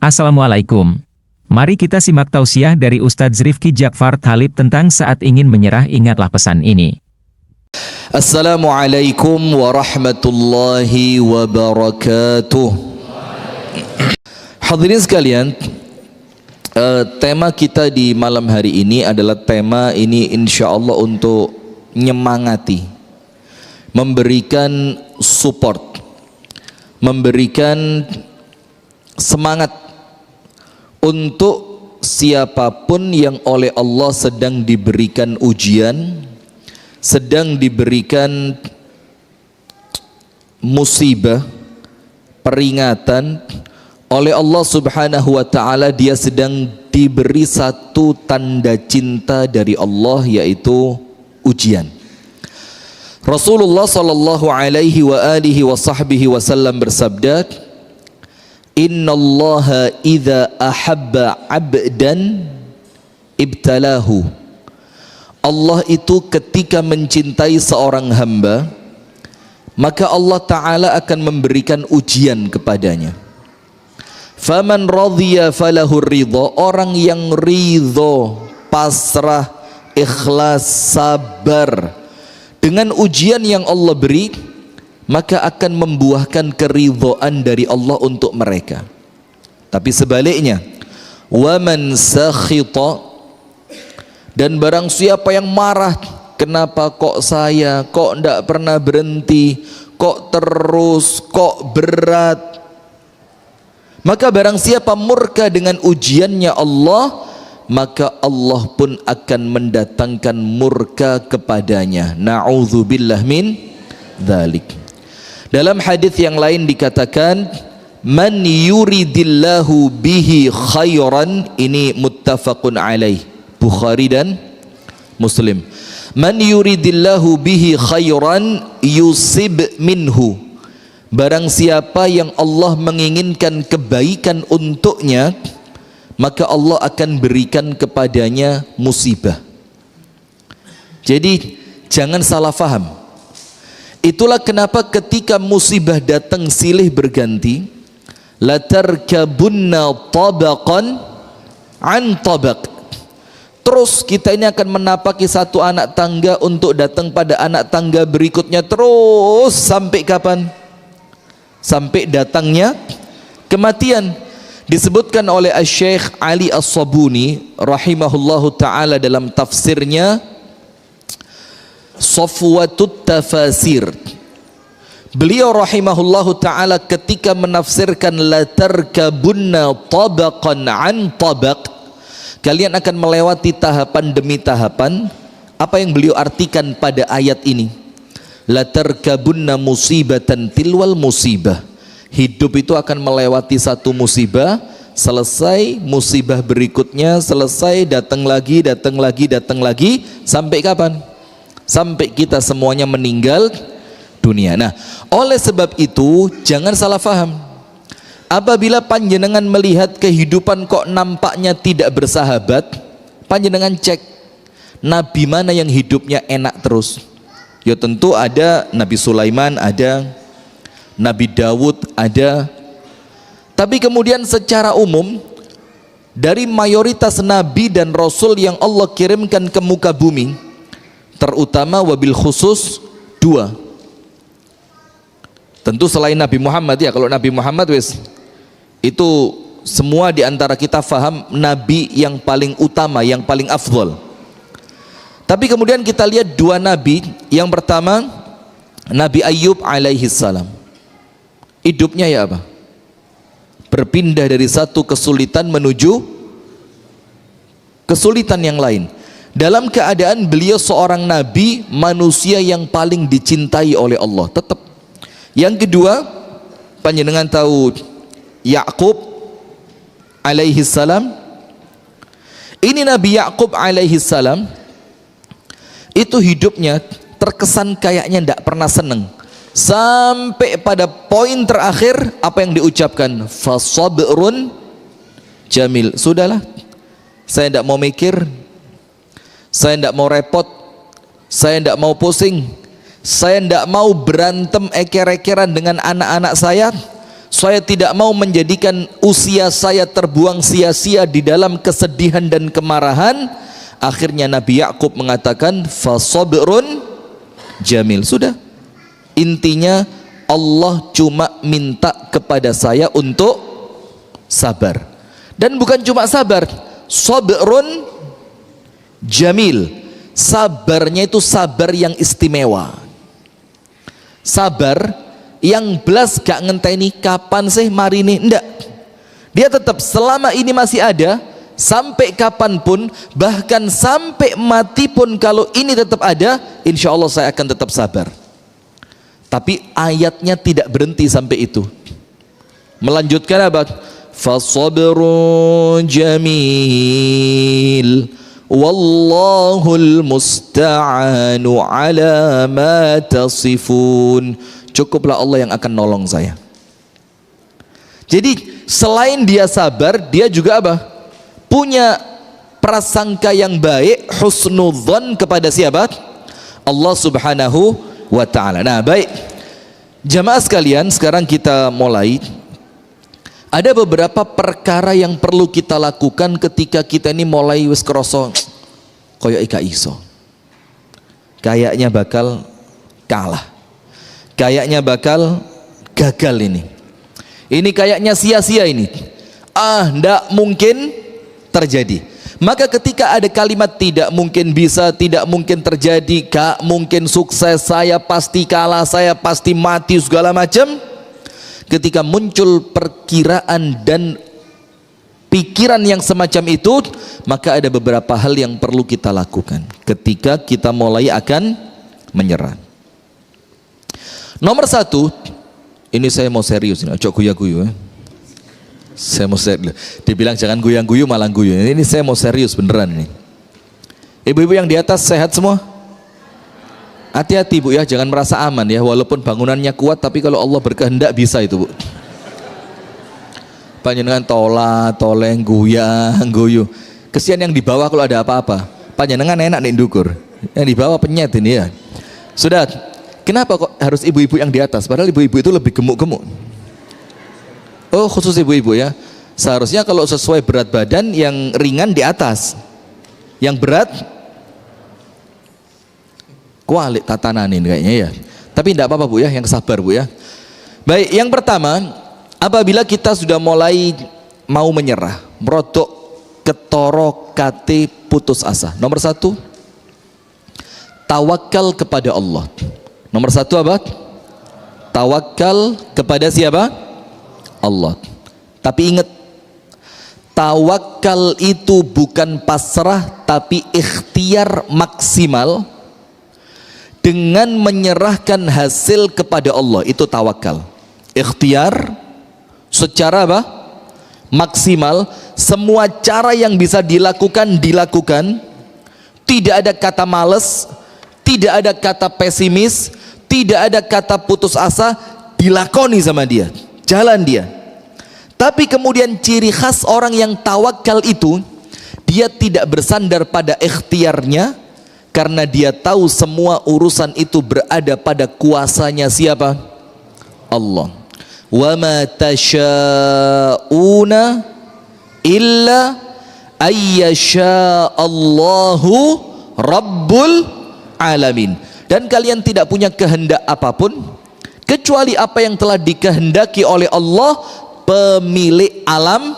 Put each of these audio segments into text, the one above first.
Assalamualaikum. Mari kita simak tausiah dari Ustadz Rifki Jakfar Thalib tentang saat ingin menyerah, ingatlah pesan ini. Assalamualaikum warahmatullahi wabarakatuh. Hadirin sekalian, tema kita di malam hari ini adalah tema ini insyaallah untuk menyemangati, memberikan support, memberikan semangat untuk siapapun yang oleh Allah sedang diberikan ujian, sedang diberikan musibah, peringatan oleh Allah Subhanahu wa ta'ala. Dia sedang diberi satu tanda cinta dari Allah, yaitu ujian. Rasulullah sallallahu alaihi wa alihi wa sahbihi wasallam bersabda, innallaha idza ahabba 'abdan ibtalahu. Allah itu ketika mencintai seorang hamba, maka Allah Ta'ala akan memberikan ujian kepadanya. Faman radhiya falahu ridha. Orang yang ridho, pasrah, ikhlas, sabar dengan ujian yang Allah beri, maka akan membuahkan keridhaan dari Allah untuk mereka. Tapi sebaliknya, waman sakhita, dan barang siapa yang marah, kenapa kok saya, kok ndak pernah berhenti, kok terus, kok berat, maka barang siapa murka dengan ujiannya Allah, maka Allah pun akan mendatangkan murka kepadanya. Na'udzubillah min dzalik. Dalam hadis yang lain dikatakan, man yuridillahu bihi khairan, ini muttafaqun alaih, Bukhari dan Muslim. Man yuridillahu bihi khairan yusib minhu. Barang siapa yang Allah menginginkan kebaikan untuknya, maka Allah akan berikan kepadanya musibah. Jadi jangan salah faham. Itulah kenapa ketika musibah datang silih berganti, latarkabunna tabaqan an tabaq. Terus kita ini akan menapaki satu anak tangga untuk datang pada anak tangga berikutnya, terus sampai kapan? Sampai datangnya kematian. Disebutkan oleh Asy-Syaikh Ali As-Sabuni rahimahullahu taala dalam tafsirnya Safwatut Tafasir. Beliau rahimahullahu ta'ala ketika menafsirkan latarkabunna tabaqan an tabaq, kalian akan melewati tahapan demi tahapan. Apa yang beliau artikan pada ayat ini? Latarkabunna musibatan tilwal musibah. Hidup itu akan melewati satu musibah, selesai musibah berikutnya, selesai, datang lagi, datang lagi, datang lagi, sampai kapan? Sampai kita semuanya meninggal dunia. Nah, oleh sebab itu jangan salah faham. Apabila panjenengan melihat kehidupan kok nampaknya tidak bersahabat, panjenengan cek nabi mana yang hidupnya enak terus. Ya tentu ada Nabi Sulaiman, ada Nabi Dawud, ada. Tapi kemudian secara umum dari mayoritas nabi dan rasul yang Allah kirimkan ke muka bumi, terutama wabil khusus dua. Tentu selain Nabi Muhammad, ya kalau Nabi Muhammad itu semua di antara kita faham nabi yang paling utama, yang paling afdol. Tapi kemudian kita lihat dua nabi. Yang pertama Nabi Ayyub alaihi salam. Hidupnya ya apa? Berpindah dari satu kesulitan menuju kesulitan yang lain. Dalam keadaan beliau seorang nabi, manusia yang paling dicintai oleh Allah tetap. Yang kedua, panjenengan tahu Yakub alaihi salam. Ini Nabi Yakub alaihi salam itu hidupnya terkesan kayaknya tidak pernah senang, sampai pada poin terakhir apa yang diucapkan, fasabrun jamil. Sudahlah, saya tidak mau mikir, saya tidak mau repot, saya tidak mau pusing, saya tidak mau berantem eker-ekeran dengan anak-anak saya. Saya tidak mau menjadikan usia saya terbuang sia-sia di dalam kesedihan dan kemarahan. Akhirnya Nabi Yakub mengatakan fasabrun jamil. Sudah, intinya Allah cuma minta kepada saya untuk sabar. Dan bukan cuma sabar, sabrun jamil. Sabarnya itu sabar yang istimewa, sabar yang belas gak ngenteni kapan sih mari ini, enggak. Dia tetap selama ini masih ada, sampai kapanpun, bahkan sampai mati pun, kalau ini tetap ada, insya Allah saya akan tetap sabar. Tapi ayatnya tidak berhenti sampai itu, melanjutkan apa? Fasabrun jamil wallahul musta'anu ala ma tasifun. Cukuplah Allah yang akan nolong saya. Jadi selain dia sabar, dia juga apa? Punya prasangka yang baik, husnudzon kepada siapa? Allah subhanahu wa ta'ala. Nah baik, jamaah sekalian, sekarang kita mulai. Ada beberapa perkara yang perlu kita lakukan ketika kita ini mulai wis kroso koyo ika iso, kayaknya bakal kalah, kayaknya bakal gagal ini kayaknya sia-sia ini, ndak mungkin terjadi. Maka ketika ada kalimat tidak mungkin bisa, tidak mungkin terjadi, gak mungkin sukses, saya pasti kalah, saya pasti mati, segala macam, ketika muncul perkiraan dan pikiran yang semacam itu, maka ada beberapa hal yang perlu kita lakukan ketika kita mulai akan menyerah. Nomor satu, ini saya mau serius, cok guya-guyu ya. Saya mau serius. Dibilang jangan guyang-guyu malah guyu. Ini saya mau serius beneran nih. Ibu-ibu yang di atas sehat semua? Hati-hati Bu ya, jangan merasa aman ya, walaupun bangunannya kuat, tapi kalau Allah berkehendak bisa itu Bu. Panjenengan toleng, guyang, guyu. Kesian yang di bawah kalau ada apa-apa. Panjenengan enak nih dukur. Yang di bawah penyet ini ya. Sudah, kenapa kok harus ibu-ibu yang di atas? Padahal ibu-ibu itu lebih gemuk-gemuk. Oh khusus ibu-ibu ya. Seharusnya kalau sesuai berat badan, yang ringan di atas, yang berat kualik tatananin kayaknya ya. Tapi tidak apa-apa Bu ya, yang sabar Bu ya. Baik, yang pertama, apabila kita sudah mulai mau menyerah, merodok ketoro kate putus asa, nomor satu, tawakal kepada Allah. Nomor satu apa? Tawakal kepada siapa? Allah. Tapi ingat, tawakal itu bukan pasrah, tapi ikhtiar maksimal dengan menyerahkan hasil kepada Allah. Itu tawakal, ikhtiar secara apa? Maksimal. Semua cara yang bisa dilakukan, tidak ada kata males, tidak ada kata pesimis, tidak ada kata putus asa, dilakoni sama dia, jalan dia. Tapi kemudian ciri khas orang yang tawakal itu, dia tidak bersandar pada ikhtiarnya, karena dia tahu semua urusan itu berada pada kuasanya siapa? Allah. Wa ma tasha'una illa ayyasha Allahu Rabbul Alamin. Dan kalian tidak punya kehendak apapun kecuali apa yang telah dikehendaki oleh Allah, pemilik alam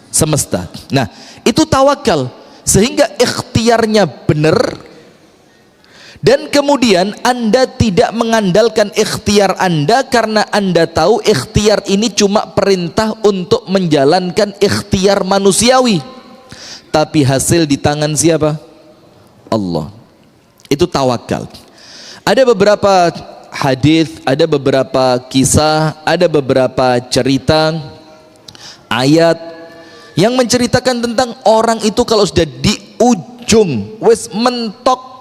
semesta. Nah, itu tawakal, sehingga ikhtiarnya benar. Dan kemudian Anda tidak mengandalkan ikhtiar Anda, karena Anda tahu ikhtiar ini cuma perintah untuk menjalankan ikhtiar manusiawi, tapi hasil di tangan siapa? Allah. Itu tawakal. Ada beberapa hadis, ada beberapa kisah, ada beberapa cerita, ayat yang menceritakan tentang orang itu kalau sudah di ujung, wes mentok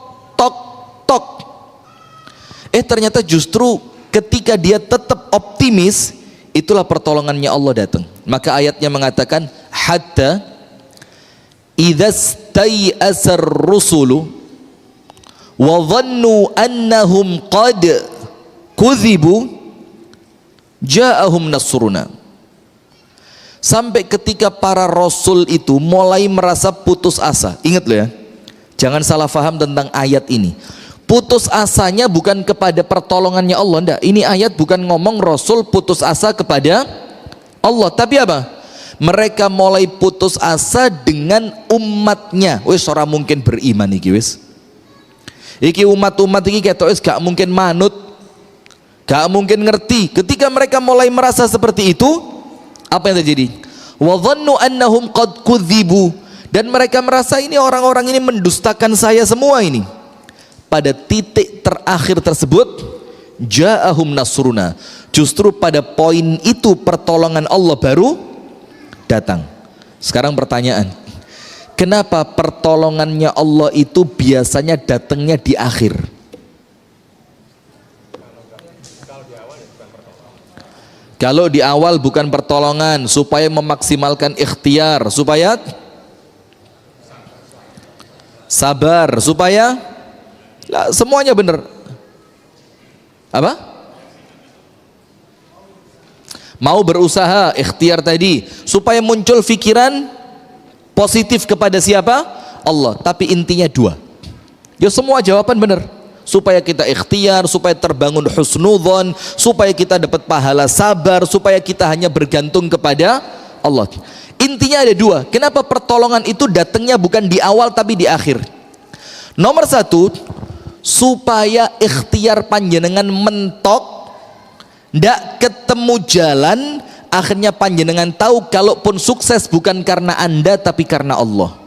ternyata justru ketika dia tetap optimis, itulah pertolongannya Allah datang. Maka ayatnya mengatakan, hatta idzastai'asar rusulu wa dhannu annahum qad kudzibu ja'ahum nasruna. Sampai ketika para rasul itu mulai merasa putus asa. Ingat loh ya, jangan salah faham tentang ayat ini. Putus asanya bukan kepada pertolongannya Allah, enggak. Ini ayat bukan ngomong rasul putus asa kepada Allah, tapi apa? Mereka mulai putus asa dengan umatnya. Wis ora mungkin beriman iki wis. Iki umat-umat iki ketok wis gak mungkin manut, gak mungkin ngerti. Ketika mereka mulai merasa seperti itu, apa yang terjadi? Wa dhannu annahum qad kudzibu, dan mereka merasa ini orang-orang ini mendustakan saya semua ini. Pada titik terakhir tersebut, ja'ahum nasruna. Justru pada poin itu pertolongan Allah baru datang. Sekarang pertanyaan, kenapa pertolongannya Allah itu biasanya datangnya di akhir? Kalau di awal bukan pertolongan, supaya memaksimalkan ikhtiar, supaya sabar, supaya semuanya benar. Apa? Mau berusaha, ikhtiar tadi, supaya muncul pikiran positif kepada siapa? Allah. Tapi intinya dua. Ya semua jawaban benar. Supaya kita ikhtiar, supaya terbangun husnudzon, supaya kita dapat pahala sabar, supaya kita hanya bergantung kepada Allah. Intinya ada dua. Kenapa pertolongan itu datangnya bukan di awal tapi di akhir? Nomor satu, supaya ikhtiar panjenengan mentok, ndak ketemu jalan, akhirnya panjenengan tahu kalaupun sukses bukan karena Anda tapi karena Allah.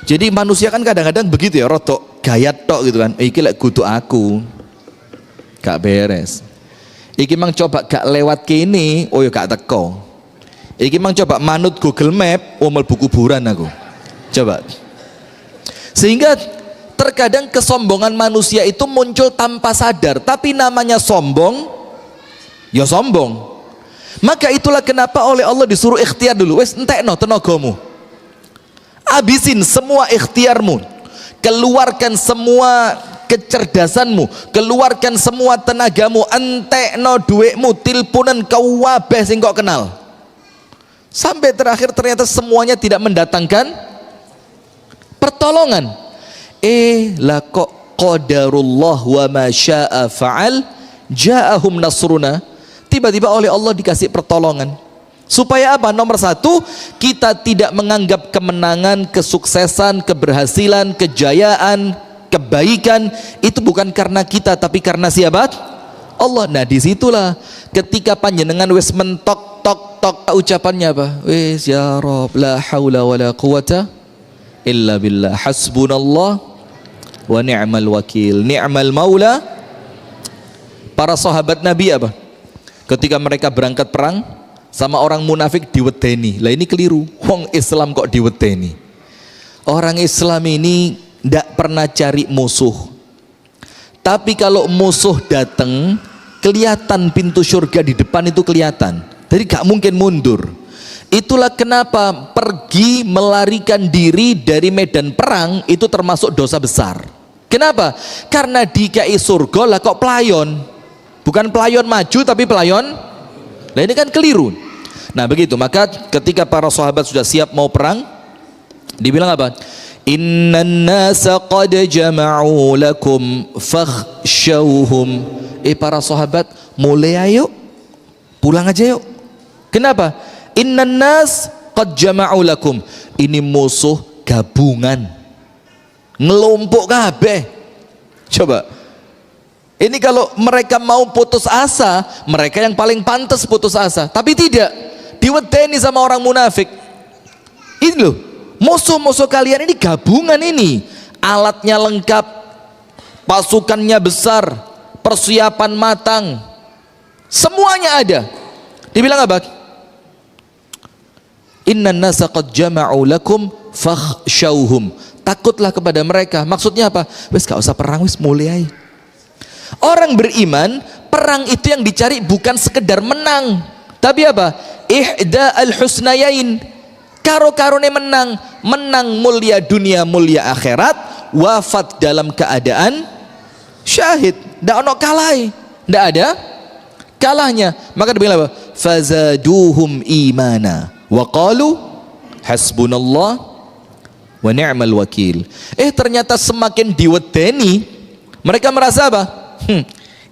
Jadi manusia kan kadang-kadang begitu ya, rotok gayat tok gitu kan. Iki lek kudu aku, gak beres. Iki mang coba gak lewat kene, oh ya gak teko. Iki mang coba manut Google Map, oh mlebu kuburan aku. Coba. Sehingga terkadang kesombongan manusia itu muncul tanpa sadar, tapi namanya sombong, ya sombong. Maka itulah kenapa oleh Allah disuruh ikhtiar dulu. Wes entekno tenagamu. Habisin semua ikhtiarmu, keluarkan semua kecerdasanmu, keluarkan semua tenagamu, entekno duitmu, tilpunan kau wabeh sing kok kenal. Sampai terakhir ternyata semuanya tidak mendatangkan pertolongan. Lah kok qadarullah wa ma syaa fa'al, ja'ahum nasruna. Tiba-tiba oleh Allah dikasih pertolongan. Supaya apa? Nomor satu, kita tidak menganggap kemenangan, kesuksesan, keberhasilan, kejayaan, kebaikan itu bukan karena kita tapi karena siapa? Allah. Nah disitulah ketika panjenengan wis mentok tok tok ucapannya apa? Wis ya Rob, la haula wala quwata illa billah, hasbunallah wa ni'mal wakil, ni'mal maula. Para sahabat Nabi apa? Ketika mereka berangkat perang sama orang munafik diwedeni. Lah ini keliru. Wong Islam kok diwedeni? Orang Islam ini ndak pernah cari musuh. Tapi kalau musuh datang, kelihatan pintu surga di depan itu kelihatan. Jadi gak mungkin mundur. Itulah kenapa pergi melarikan diri dari medan perang itu termasuk dosa besar. Kenapa? Karena dikai surga lah kok pelayon. Bukan pelayon maju tapi pelayon. Nah ini kan keliru. Nah begitu, maka ketika para sahabat sudah siap mau perang, dibilang apa? Innan nasa qad jama'u lakum fakhshawhum. Para sahabat, mulai ayo, pulang aja yuk. Kenapa? Innan nas qad jama'u lakum. Ini musuh gabungan, ngelompok kabeh. Coba, ini kalau mereka mau putus asa, mereka yang paling pantas putus asa. Tapi tidak, diwedeni sama orang munafik. Ini loh, musuh-musuh kalian ini gabungan ini, alatnya lengkap, pasukannya besar, persiapan matang, semuanya ada. Dibilang apa? Innan nasa qad jama'u lakum fakhshawhum. Takutlah kepada mereka. Maksudnya apa? Wes gak usah perang, wes mulai. Orang beriman, perang itu yang dicari bukan sekedar menang, tapi apa? Ihda al-husnayain, karo-karone menang, menang mulia dunia, mulia akhirat, wafat dalam keadaan syahid. Ndak ono kalai, ndak ada kalahnya. Maka dibilang apa? Fazaduhum imana wa qalu hasbunallah wa ni'mal wakil. Ternyata semakin diwedeni, mereka merasa apa?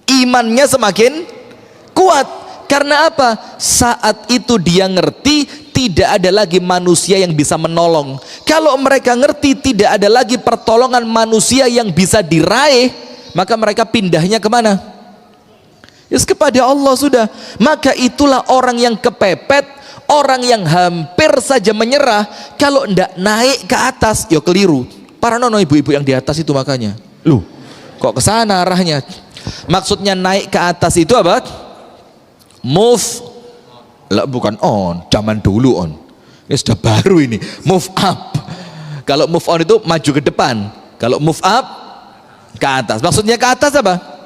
Imannya semakin kuat. Karena apa? Saat itu dia ngerti tidak ada lagi manusia yang bisa menolong. Kalau mereka ngerti tidak ada lagi pertolongan manusia yang bisa diraih, maka mereka pindahnya kemana? Yes, kepada Allah sudah. Maka itulah orang yang kepepet, orang yang hampir saja menyerah. Kalau ndak naik ke atas, ya keliru. Para nono ibu-ibu yang di atas itu makanya. Loh, kok ke sana arahnya? Maksudnya naik ke atas itu apa? Move, lah bukan on, zaman dulu on. Ini sudah baru ini, move up. Kalau move on itu maju ke depan, kalau move up ke atas. Maksudnya ke atas apa?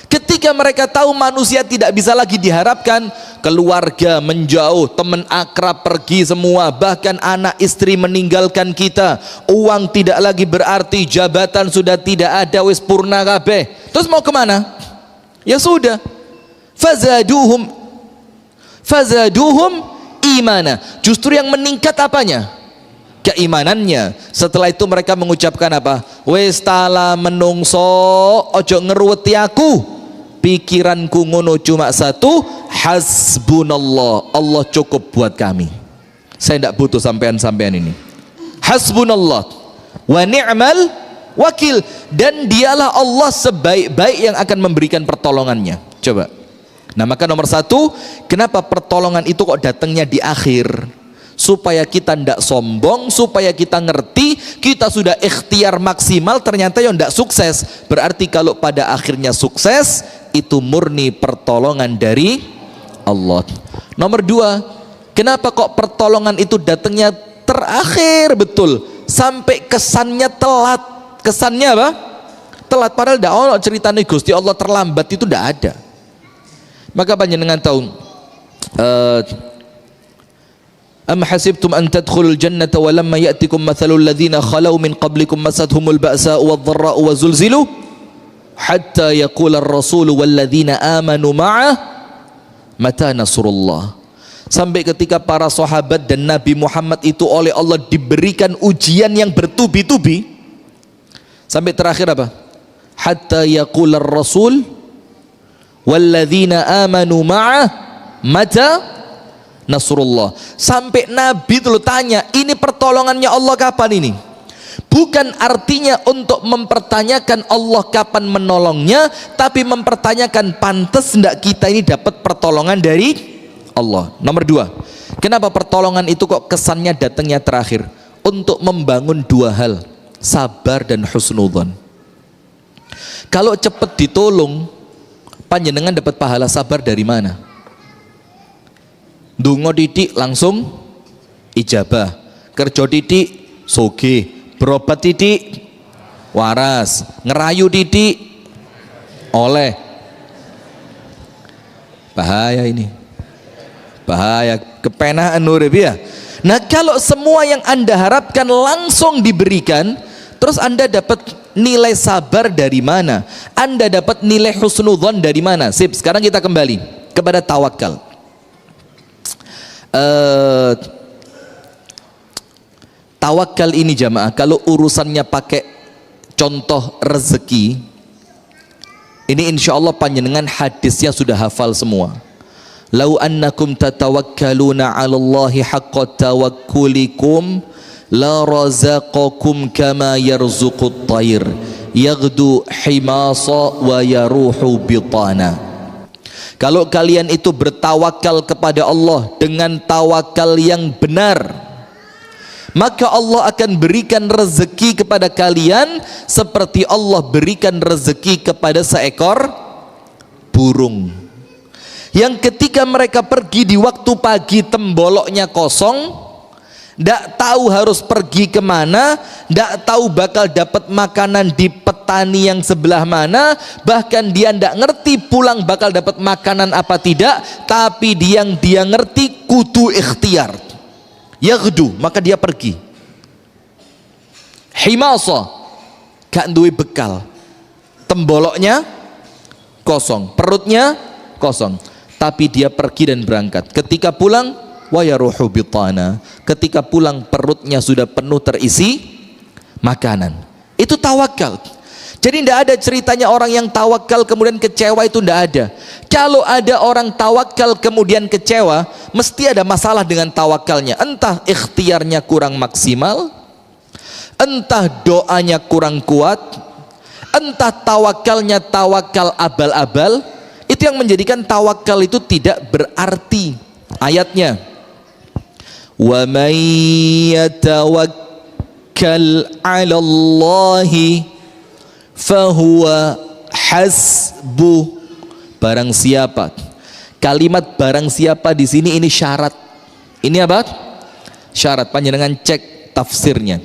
Ketika mereka tahu manusia tidak bisa lagi diharapkan, keluarga menjauh, teman akrab pergi semua, bahkan anak istri meninggalkan kita, uang tidak lagi berarti, jabatan sudah tidak ada, wis purna kabeh. Terus mau kemana? Ya sudah, fazaduhum imana. Justru yang meningkat apanya? Keimanannya. Setelah itu mereka mengucapkan apa? Wis tala menungso ojo ngeruweti aku, pikiranku ngono cuma satu, hasbunallah, Allah cukup buat kami, saya tidak butuh sampean-sampean ini. Hasbunallah wa ni'mal wakil. Dan dialah Allah sebaik-baik yang akan memberikan pertolongannya. Coba. Nah, maka nomor satu, kenapa pertolongan itu kok datangnya di akhir? Supaya kita tidak sombong, supaya kita ngerti kita sudah ikhtiar maksimal, ternyata yang tidak sukses. Berarti kalau pada akhirnya sukses, itu murni pertolongan dari Allah. Nomor dua, kenapa kok pertolongan itu datangnya terakhir betul, sampai kesannya telat. Kesannya apa? Telat. Padahal tidak ada ceritanya Gusti Allah terlambat, itu tidak ada. Maka panjenengan tahu, am hasibtum an tadkhulul jannata wa lamma ya'tikum mathalul ladzina khalau min qablikum masathumul ba'sa'u wadh-dharra'u wa zulzilu hatta yaqula ar-rasulu wal ladzina amanu ma'ah mata nasrullah. Sampai ketika para sahabat dan Nabi Muhammad itu oleh Allah diberikan ujian yang bertubi-tubi, sampai terakhir apa? Hatta yaqula ar-rasul walladzina amanu ma'ah mata nasrullah. Sampai Nabi itu tanya, ini pertolongannya Allah kapan ini? Bukan artinya untuk mempertanyakan Allah kapan menolongnya, tapi mempertanyakan pantas enggak kita ini dapat pertolongan dari Allah. Nomor dua, kenapa pertolongan itu kok kesannya datangnya terakhir? Untuk membangun dua hal, sabar dan husnudzon. Kalau cepat ditolong, panjenengan dapat pahala sabar dari mana? Dungo titik langsung ijabah, kerja titik soge, berobat titik waras, ngerayu titik oleh. Bahaya ini, bahaya, kepenaan urip ya. Nah, kalau semua yang Anda harapkan langsung diberikan, terus Anda dapat nilai sabar dari mana? Anda dapat nilai husnudzon dari mana? Sip, sekarang kita kembali kepada tawakal. Tawakal ini jamaah, kalau urusannya pakai contoh rezeki, ini insya Allah panjenengan hadisnya sudah hafal semua. Lau annakum tatawakkaluna 'ala Allahi haqqa tawakkulikum la razaqakum kama yarzuqut tayr yaghdu himasa wa yaruhu bitana. Kalau kalian itu bertawakal kepada Allah dengan tawakal yang benar, maka Allah akan berikan rezeki kepada kalian seperti Allah berikan rezeki kepada seekor burung yang ketika mereka pergi di waktu pagi temboloknya kosong, tidak tahu harus pergi kemana, tidak tahu bakal dapat makanan di petani yang sebelah mana, bahkan dia tidak ngerti pulang bakal dapat makanan apa tidak, tapi dia ngerti kudu ikhtiar, yaghdu, maka dia pergi. Himasa, gak duwe bekal, temboloknya kosong, perutnya kosong. tapi dia pergi dan berangkat. Ketika pulang, wa yaruhu bitana. Ketika pulang perutnya sudah penuh terisi makanan. Itu tawakal. Jadi tidak ada ceritanya orang yang tawakal kemudian kecewa, itu tidak ada. Kalau ada orang tawakal kemudian kecewa, mesti ada masalah dengan tawakalnya. Entah ikhtiarnya kurang maksimal, entah doanya kurang kuat, entah tawakalnya tawakal abal-abal. Itu yang menjadikan tawakal itu tidak berarti. Ayatnya, wa may yatawakkal 'ala Allahi fahuwa hasbuh. Barang siapa. Kalimat barang siapa di sini ini syarat. Ini apa? Syarat. Panjenengan cek tafsirnya.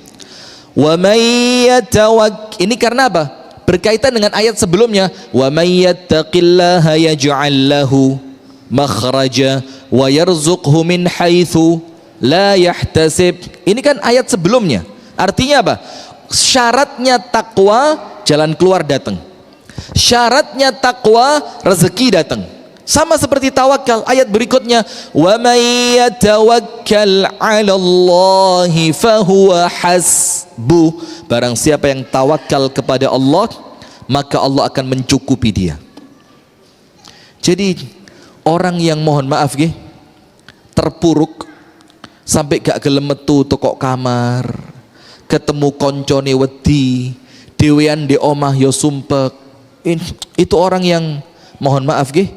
Wa may yatawakkal. Ini karena apa? Berkaitan dengan ayat sebelumnya, wa may yattaqillaha yaj'al lahu makhraja wa yarzuqhu min haitsu la yahtasib. Ini kan ayat sebelumnya. Artinya apa? Syaratnya takwa, jalan keluar datang. Syaratnya takwa, rezeki datang. Sama seperti tawakal. Ayat berikutnya, wa may yatawakkal 'ala Allahi fahuwa hasbuh. Barang siapa yang tawakal kepada Allah, maka Allah akan mencukupi dia. Jadi orang yang mohon maaf nggih, terpuruk sampai gak gelem metu teko kamar, ketemu koncone wedi, dhewean di omah ya sumpek. Itu orang yang mohon maaf nggih,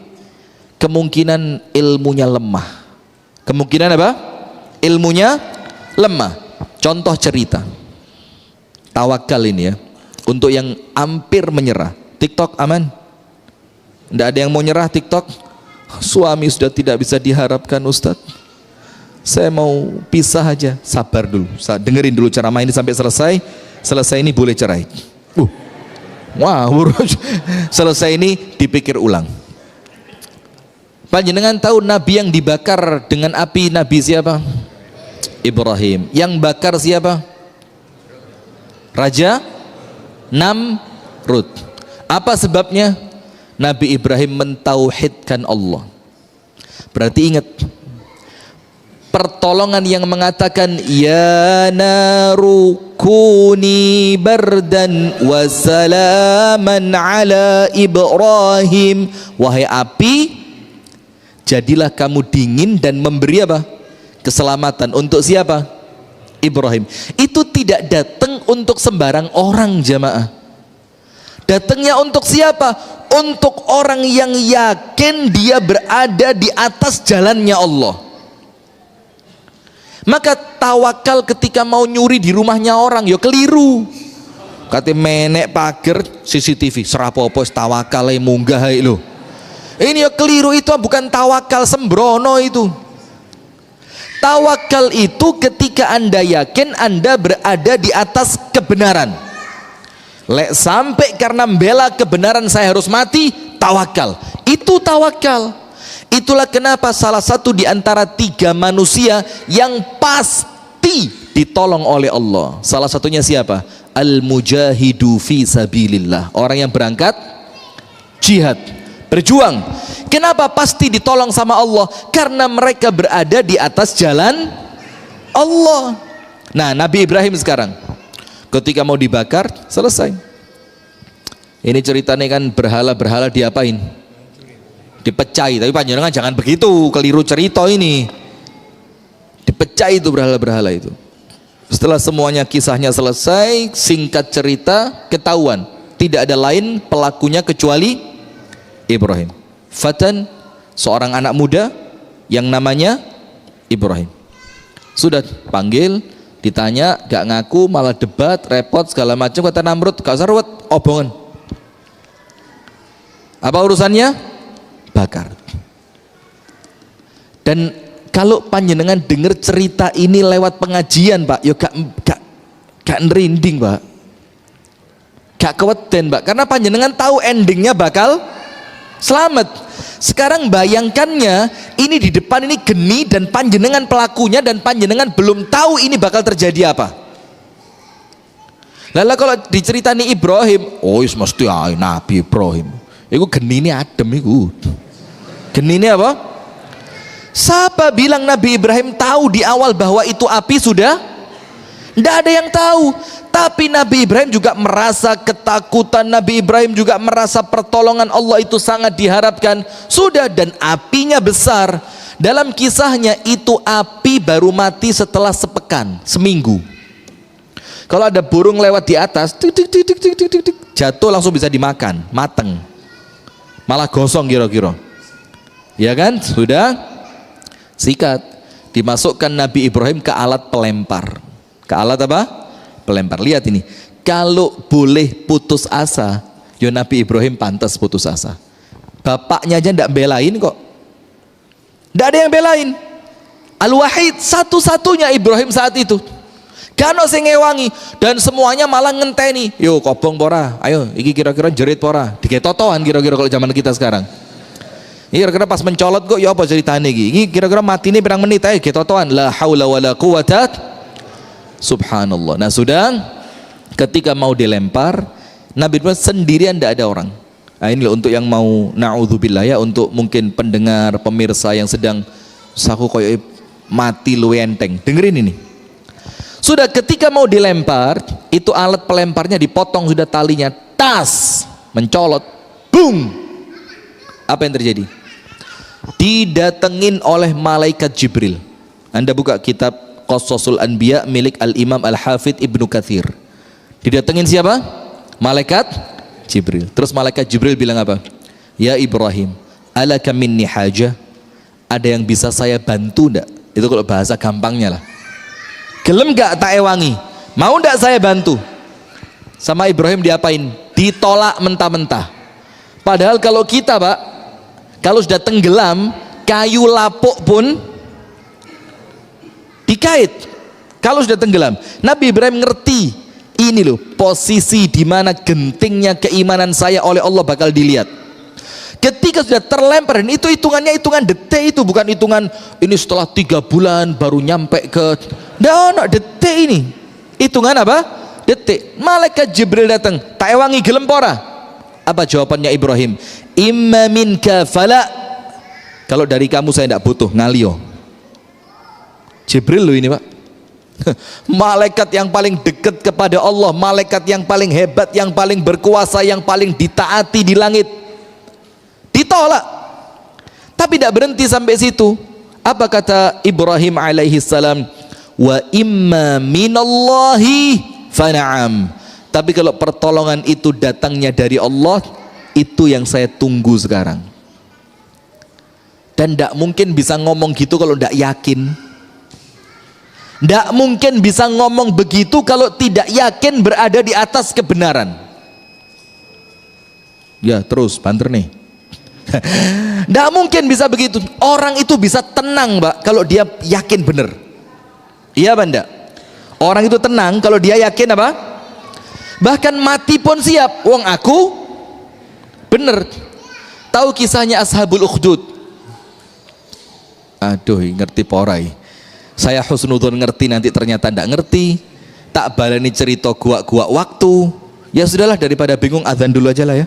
kemungkinan ilmunya lemah. Kemungkinan apa? Ilmunya lemah. Contoh cerita tawakal ini ya, untuk yang hampir menyerah. TikTok aman? Tidak ada yang mau nyerah TikTok? Suami sudah tidak bisa diharapkan Ustadz, saya mau pisah aja. Sabar dulu, dengerin dulu ceramah ini sampai selesai. Selesai ini boleh cerai. Wah, selesai ini dipikir ulang. Panjenengan tahu Nabi yang dibakar dengan api Nabi siapa? Ibrahim. Yang bakar siapa? Raja Namrud. Apa sebabnya? Nabi Ibrahim mentauhidkan Allah. Berarti ingat, pertolongan yang mengatakan ya naru kuni bardan wa salaman ala Ibrahim, wahai api, jadilah kamu dingin dan memberi apa? Keselamatan. Untuk siapa? Ibrahim. Itu tidak datang untuk sembarang orang, jamaah. Datangnya untuk siapa? Untuk orang yang yakin dia berada di atas jalannya Allah. Maka tawakal ketika mau nyuri di rumahnya orang ya keliru. Kata menek pager CCTV serapopo tawakal munggah lho. Ini ya keliru, itu bukan tawakal, sembrono itu. Tawakal itu ketika Anda yakin Anda berada di atas kebenaran. Lek sampai karena membela kebenaran saya harus mati, tawakal. Itu tawakal. Itulah kenapa salah satu di antara 3 manusia yang pasti ditolong oleh Allah. Salah satunya siapa? Al-mujahidu fi sabilillah. Orang yang berangkat jihad, berjuang. Kenapa pasti ditolong sama Allah? Karena mereka berada di atas jalan Allah. Nah, Nabi Ibrahim sekarang ketika mau dibakar, selesai. Ini ceritanya kan berhala-berhala diapain? Dipecai. Tapi panjenengan jangan begitu, keliru cerita ini. Dipecai itu berhala-berhala itu. Setelah semuanya kisahnya selesai, singkat cerita, ketahuan tidak ada lain pelakunya kecuali Ibrahim. Fatan, seorang anak muda yang namanya Ibrahim. Sudah panggil, ditanya, gak ngaku, malah debat, repot segala macam. Kata Namrud, gak usah ruwet, obongan. Apa urusannya? Bakar. Dan kalau panjenengan dengar cerita ini lewat pengajian, Pak, ya gak nerinding, Pak. Gak keweden, Pak, karena panjenengan tahu endingnya bakal selamat. Sekarang bayangkannya, ini di depan ini geni dan panjenengan pelakunya, dan panjenengan belum tahu ini bakal terjadi apa. Lalu kalau diceritani Ibrahim, oh mesti Nabi Ibrahim. Iku geni ini adem iku. Genine apa? Siapa bilang Nabi Ibrahim tahu di awal bahwa itu api sudah? Tidak ada yang tahu. Tapi Nabi Ibrahim juga merasa ketakutan, Nabi Ibrahim juga merasa pertolongan Allah itu sangat diharapkan. Sudah, dan apinya besar. Dalam kisahnya itu api baru mati setelah sepekan, seminggu. Kalau ada burung lewat di atas, jatuh langsung bisa dimakan, mateng. Malah gosong kira-kira. Ya kan? Sudah. Sikat. Dimasukkan Nabi Ibrahim ke alat pelempar. Ke alat apa? Pelempar. Lihat ini. Kalau boleh putus asa, ya Nabi Ibrahim pantas putus asa. Bapaknya aja tidak belain kok. Tidak ada yang belain. Al-Wahid, satu-satunya Ibrahim saat itu. Kano sing ngewangi, dan semuanya malah ngenteni. Yo kobong pora, ayo iki kira-kira jerit pora. Diketotohan kira-kira kalau zaman kita sekarang. Ini kira-kira pas mencolot kok ya apa ceritanya iki. Ini kira-kira mati ini pirang menit aja ketotohan. La haula wala quwata. Subhanallah. Nah sudah, ketika mau dilempar, Nabi Ibrahim sendirian, tidak ada orang. Nah ini loh untuk yang mau na'udzubillah ya, untuk mungkin pendengar, pemirsa yang sedang saku koyo mati lu enteng. Dengerin ini. Sudah ketika mau dilempar, itu alat pelemparnya dipotong sudah talinya, tas, mencolot, boom. Apa yang terjadi? Didatengin oleh malaikat Jibril. Anda buka kitab Qasasul Anbiya milik Al-Imam Al-Hafidh Ibnu Katsir. Didatengin siapa? Malaikat Jibril. Terus malaikat Jibril bilang apa? Ya Ibrahim, alaka minni hajah? Ada yang bisa saya bantu enggak? Itu kalau bahasa gampangnya lah. Gelem gak tak ewangi? Mau ndak saya bantu? Sama Ibrahim diapain? Ditolak mentah-mentah. Padahal kalau kita Pak, kalau sudah tenggelam, kayu lapuk pun dikait. Kalau sudah tenggelam, Nabi Ibrahim ngerti ini loh posisi di mana gentingnya keimanan saya oleh Allah bakal dilihat. Ketika sudah terlempar, dan itu hitungannya hitungan detik, itu bukan hitungan ini setelah 3 bulan baru nyampe ke no, detik ini. Hitungan apa? Detik. Malaikat Jibril datang, tak ewangi gelem pora. Apa jawabannya Ibrahim? Imma minka fala. Kalau dari kamu saya tidak butuh, ngalio. Jibril loh ini Pak. Malaikat yang paling dekat kepada Allah, malaikat yang paling hebat, yang paling berkuasa, yang paling ditaati di langit, ditolak. Tapi tidak berhenti sampai situ. Apa kata Ibrahim alaihi salam? Wa imma minallahi fana'am. Tapi kalau pertolongan itu datangnya dari Allah, itu yang saya tunggu sekarang. Dan tidak mungkin bisa ngomong gitu kalau tidak yakin. Tidak mungkin bisa ngomong begitu kalau tidak yakin berada di atas kebenaran. Ya terus banter nih. Tidak mungkin bisa begitu. Orang itu bisa tenang Mbak kalau dia yakin benar. Iya Banda. Orang itu tenang kalau dia yakin apa? Bahkan mati pun siap. Wong aku bener. Tahu kisahnya Ashabul Ukhdud? Aduh ngerti porai. Saya husnudzon ngerti, nanti ternyata tidak ngerti. Tak balani cerita gua waktu. Ya sudahlah, daripada bingung azan dulu aja lah ya.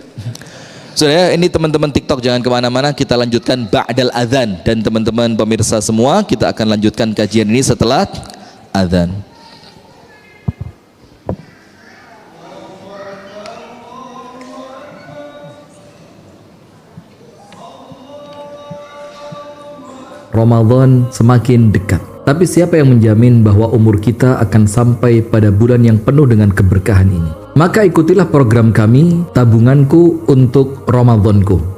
Sudah ya, ini teman-teman TikTok jangan kemana-mana, kita lanjutkan ba'dal azan. Dan teman-teman pemirsa semua, kita akan lanjutkan kajian ini setelah azan. Ramadan semakin dekat. Tapi siapa yang menjamin bahwa umur kita akan sampai pada bulan yang penuh dengan keberkahan ini? Maka ikutilah program kami, Tabunganku untuk Ramadanku.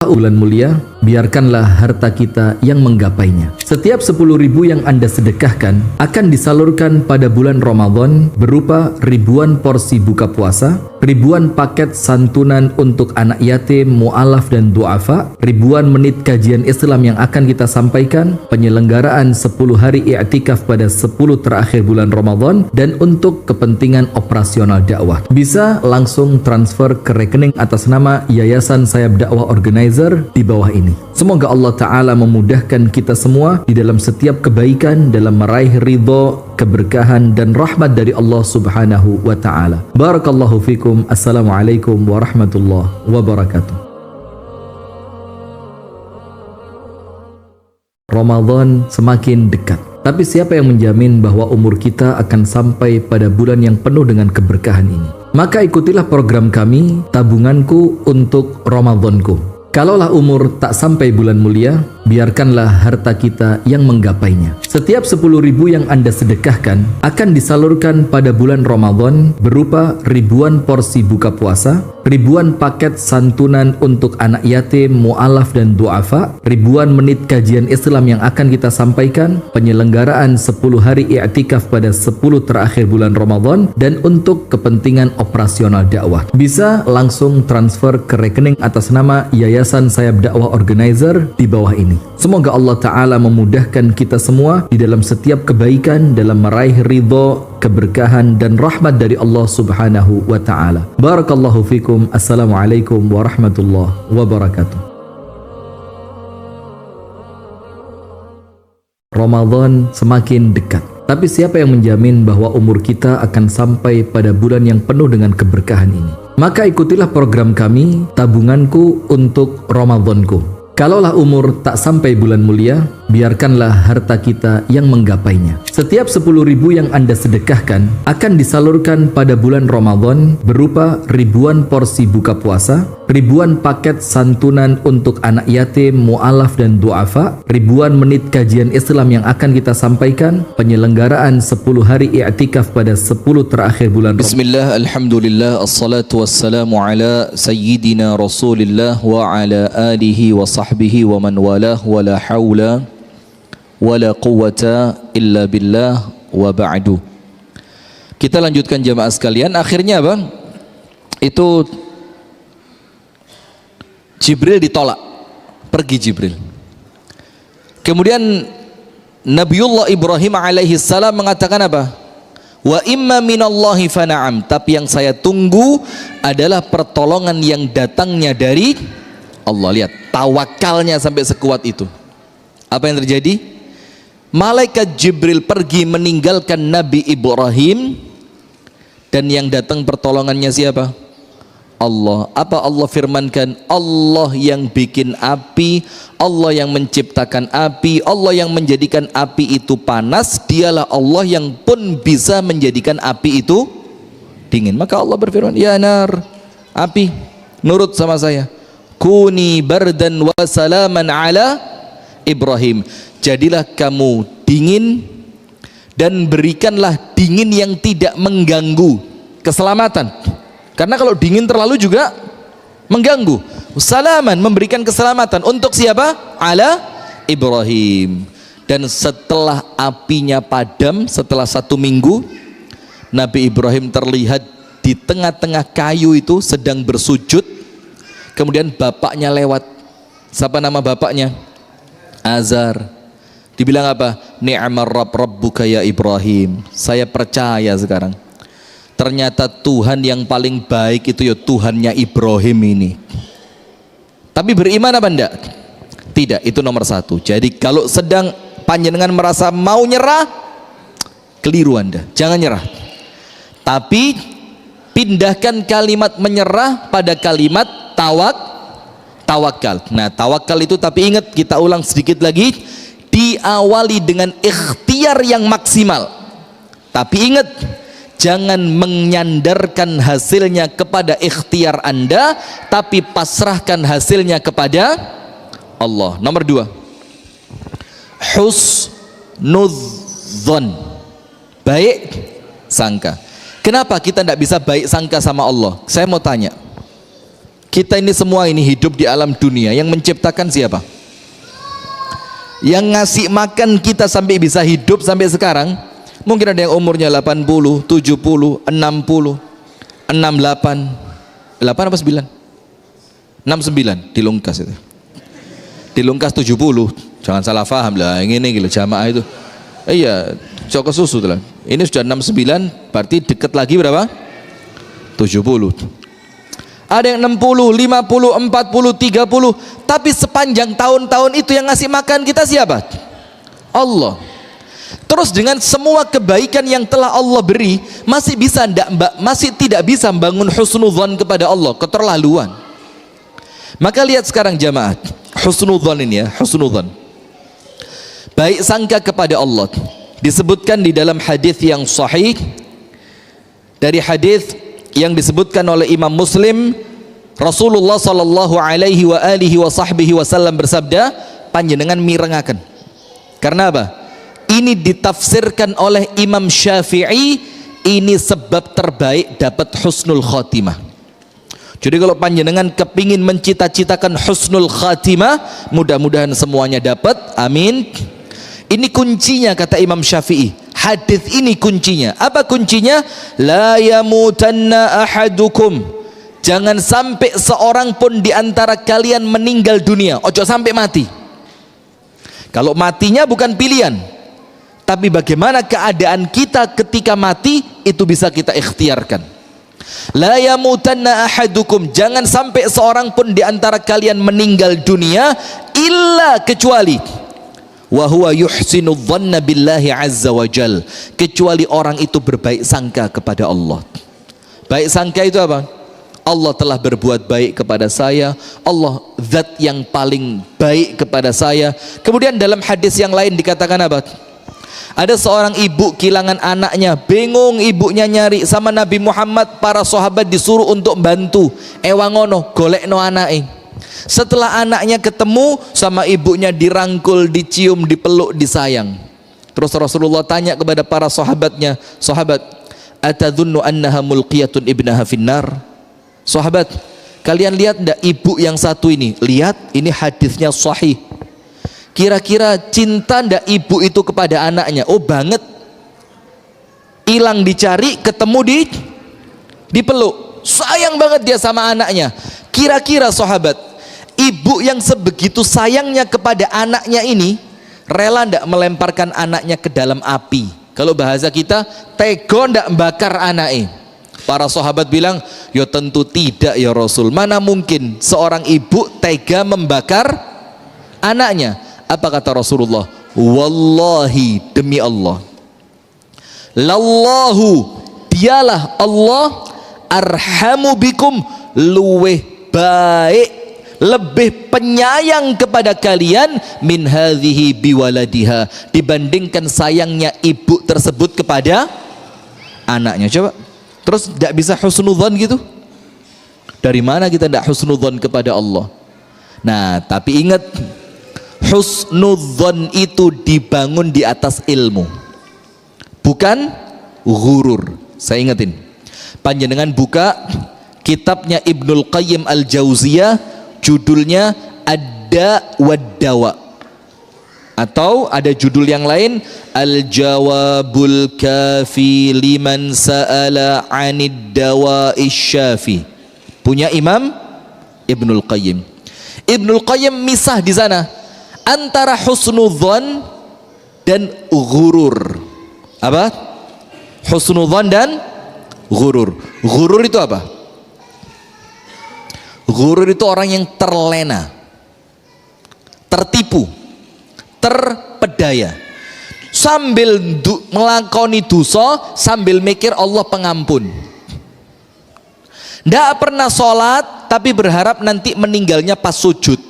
Bulan mulia, biarkanlah harta kita yang menggapainya. Setiap 10.000 yang Anda sedekahkan akan disalurkan pada bulan Ramadan berupa ribuan porsi buka puasa, ribuan paket santunan untuk anak yatim, mu'alaf dan du'afa, ribuan menit kajian Islam yang akan kita sampaikan, penyelenggaraan 10 hari i'tikaf pada 10 terakhir bulan Ramadan, dan untuk kepentingan operasional dakwah. Bisa langsung transfer ke rekening atas nama Yayasan Sayap Dakwah Organizer di bawah ini. Semoga Allah Ta'ala memudahkan kita semua di dalam setiap kebaikan, dalam meraih ridho, keberkahan dan rahmat dari Allah Subhanahu wa Ta'ala. Barakallahu fikum. Assalamualaikum warahmatullahi wabarakatuh. Ramadan semakin dekat. Tapi siapa yang menjamin bahwa umur kita akan sampai pada bulan yang penuh dengan keberkahan ini? Maka ikutilah program kami, Tabunganku untuk Ramadanku. Kalaulah umur tak sampai bulan mulia, biarkanlah harta kita yang menggapainya. Setiap 10.000 yang Anda sedekahkan akan disalurkan pada bulan Ramadan berupa ribuan porsi buka puasa, ribuan paket santunan untuk anak yatim, mu'alaf dan du'afa, ribuan menit kajian Islam yang akan kita sampaikan, penyelenggaraan 10 hari i'tikaf pada 10 terakhir bulan Ramadan, dan untuk kepentingan operasional dakwah. Bisa langsung transfer ke rekening atas nama Yayasan Sayap Dakwah Organizer di bawah ini. Semoga Allah Ta'ala memudahkan kita semua di dalam setiap kebaikan dalam meraih ridho, keberkahan dan rahmat dari Allah Subhanahu wa Ta'ala. Barakallahu fikum. Assalamualaikum warahmatullahi wabarakatuh. Ramadan semakin dekat. Tapi siapa yang menjamin bahwa umur kita akan sampai pada bulan yang penuh dengan keberkahan ini? Maka ikutilah program kami, Tabunganku untuk Ramadanku. Kalaulah umur tak sampai bulan mulia, biarkanlah harta kita yang menggapainya. Setiap 10.000 yang Anda sedekahkan akan disalurkan pada bulan Ramadan berupa ribuan porsi buka puasa, ribuan paket santunan untuk anak yatim, mu'alaf dan du'afa, ribuan menit kajian Islam yang akan kita sampaikan, penyelenggaraan 10 hari i'tikaf pada 10 terakhir bulan Ramadan. Bismillah, alhamdulillah, assalatu wassalamu ala sayyidina rasulillah wa ala alihi wa sahbihi wa man walah wa la hawla wa la quwwata illa billah wa ba'du. Kita lanjutkan jamaah sekalian. Akhirnya apa? Itu Jibril ditolak. Pergi Jibril. Kemudian Nabiullah Ibrahim alaihi salam mengatakan apa? Wa imma minallahi fana'am. Tapi yang saya tunggu adalah pertolongan yang datangnya dari Allah. Lihat, tawakalnya sampai sekuat itu. Apa yang terjadi? Malaikat Jibril pergi meninggalkan Nabi Ibrahim, dan yang datang pertolongannya siapa? Allah. Apa Allah firmankan? Allah yang bikin api, Allah yang menciptakan api, Allah yang menjadikan api itu panas, dialah Allah yang pun bisa menjadikan api itu dingin. Maka Allah berfirman, ya nar, api, nurut sama saya, kuni bardan wa salaman ala Ibrahim. Jadilah kamu dingin dan berikanlah dingin yang tidak mengganggu keselamatan. Karena kalau dingin terlalu juga mengganggu. Salaman, memberikan keselamatan untuk siapa? Ala Ibrahim. Dan setelah apinya padam, setelah 1 minggu, Nabi Ibrahim terlihat di tengah-tengah kayu itu sedang bersujud. Kemudian bapaknya lewat. Siapa nama bapaknya? Azar. Dibilang apa? Ni'mar rabbuka ya Ibrahim. Saya percaya sekarang, ternyata Tuhan yang paling baik itu ya Tuhannya Ibrahim ini. Tapi beriman apa enggak? Tidak, itu nomor 1. Jadi kalau sedang panjenengan merasa mau nyerah, keliru Anda, jangan nyerah. Tapi pindahkan kalimat menyerah pada kalimat tawakal. Nah, tawakal itu, tapi ingat, kita ulang sedikit lagi, diawali dengan ikhtiar yang maksimal. Tapi ingat, jangan menyandarkan hasilnya kepada ikhtiar Anda, tapi pasrahkan hasilnya kepada Allah. Nomor 2, husnudzon, baik sangka. Kenapa kita tidak bisa baik sangka sama Allah? Saya mau tanya, kita ini semua ini hidup di alam dunia, yang menciptakan siapa? Yang ngasih makan kita sampai bisa hidup sampai sekarang. Mungkin ada yang umurnya 80, 70, 60, 68. 8 apa 9? 69 dilungkas itu. Dilungkas 70. Jangan salah paham lah, yang ini gitu jamaah itu. Iya, coko susu tuh lah. Ini sudah 69, berarti dekat lagi berapa? 70. Ada yang 60, 50, 40, 30. Tapi sepanjang tahun-tahun itu yang ngasih makan kita siapa? Allah. Terus dengan semua kebaikan yang telah Allah beri, masih bisa enggak, masih tidak bisa membangun husnudzon kepada Allah? Keterlaluan. Maka lihat sekarang jamaah, husnudzon ini ya, husnudzon. baik sangka kepada Allah. Disebutkan di dalam hadis yang sahih, dari hadis yang disebutkan oleh Imam Muslim, Rasulullah sallallahu alaihi wa alihi wa sahbihi wasallam bersabda, panjenengan mirengaken. Karena apa? Ini ditafsirkan oleh Imam Syafi'i, ini sebab terbaik dapat husnul khatimah. Jadi kalau panjenengan kepingin mencita-citakan husnul khatimah, mudah-mudahan semuanya dapat, amin. Ini kuncinya kata Imam Syafi'i. Hadis ini kuncinya. Apa kuncinya? La yamutanna ahadukum, jangan sampai seorang pun di antara kalian meninggal dunia. Ojo sampai mati. Kalau matinya bukan pilihan, tapi bagaimana keadaan kita ketika mati, itu bisa kita ikhtiarkan. La yamutanna ahadukum, jangan sampai seorang pun di antara kalian meninggal dunia illa kecuali wa huwa yuhsinu dhanna billahi azza wa jal, kecuali orang itu berbaik sangka kepada Allah. Baik sangka itu apa? Allah telah berbuat baik kepada saya, Allah zat yang paling baik kepada saya. Kemudian dalam hadis yang lain dikatakan apa? Ada seorang ibu kehilangan anaknya, bingung ibunya nyari, sama Nabi Muhammad para sahabat disuruh untuk bantu, ewangono golekno anake. Setelah anaknya ketemu, sama ibunya dirangkul, dicium, dipeluk, disayang. Terus Rasulullah tanya kepada para sahabatnya, sahabat, atadhunnu annaha mulqiyatun ibnaha finnar? Sahabat, kalian lihat enggak ibu yang satu ini? Lihat, ini hadisnya sahih. Kira-kira cinta ndak ibu itu kepada anaknya? Oh banget. Hilang dicari, ketemu dipeluk. Sayang banget dia sama anaknya. Kira-kira sahabat, ibu yang sebegitu sayangnya kepada anaknya ini rela ndak melemparkan anaknya ke dalam api? Kalau bahasa kita, tego ndak bakar anaknya? Para sahabat bilang, ya tentu tidak ya Rasul. Mana mungkin seorang ibu tega membakar anaknya? Apa kata Rasulullah? Wallahi, demi Allah, lallahu, dialah Allah, arhamu bikum, luweh baik, lebih penyayang kepada kalian, min hadhihi biwaladiha, dibandingkan sayangnya ibu tersebut kepada anaknya. Coba, terus tidak bisa husnudzon gitu? Dari mana kita tidak husnudzon kepada Allah? Nah, tapi ingat, husnudzon itu dibangun di atas ilmu, bukan ghurur. Saya ingetin, panjenengan buka kitabnya Ibnul Qayyim Al-Jauziyah, judulnya Ad-Da' wad-Dawa, atau ada judul yang lain, Al-Jawabul Kafi liman sa'ala 'anid dawa'ish syafi, punya Imam Ibnul Qayyim. Ibnul Qayyim misah di sana antara husnudzon dan ghurur. Apa? Husnudzon dan ghurur. Ghurur itu apa? Ghurur itu orang yang terlena, tertipu, terpedaya, sambil melakoni dosa sambil mikir Allah pengampun. Tidak pernah sholat tapi berharap nanti meninggalnya pas sujud.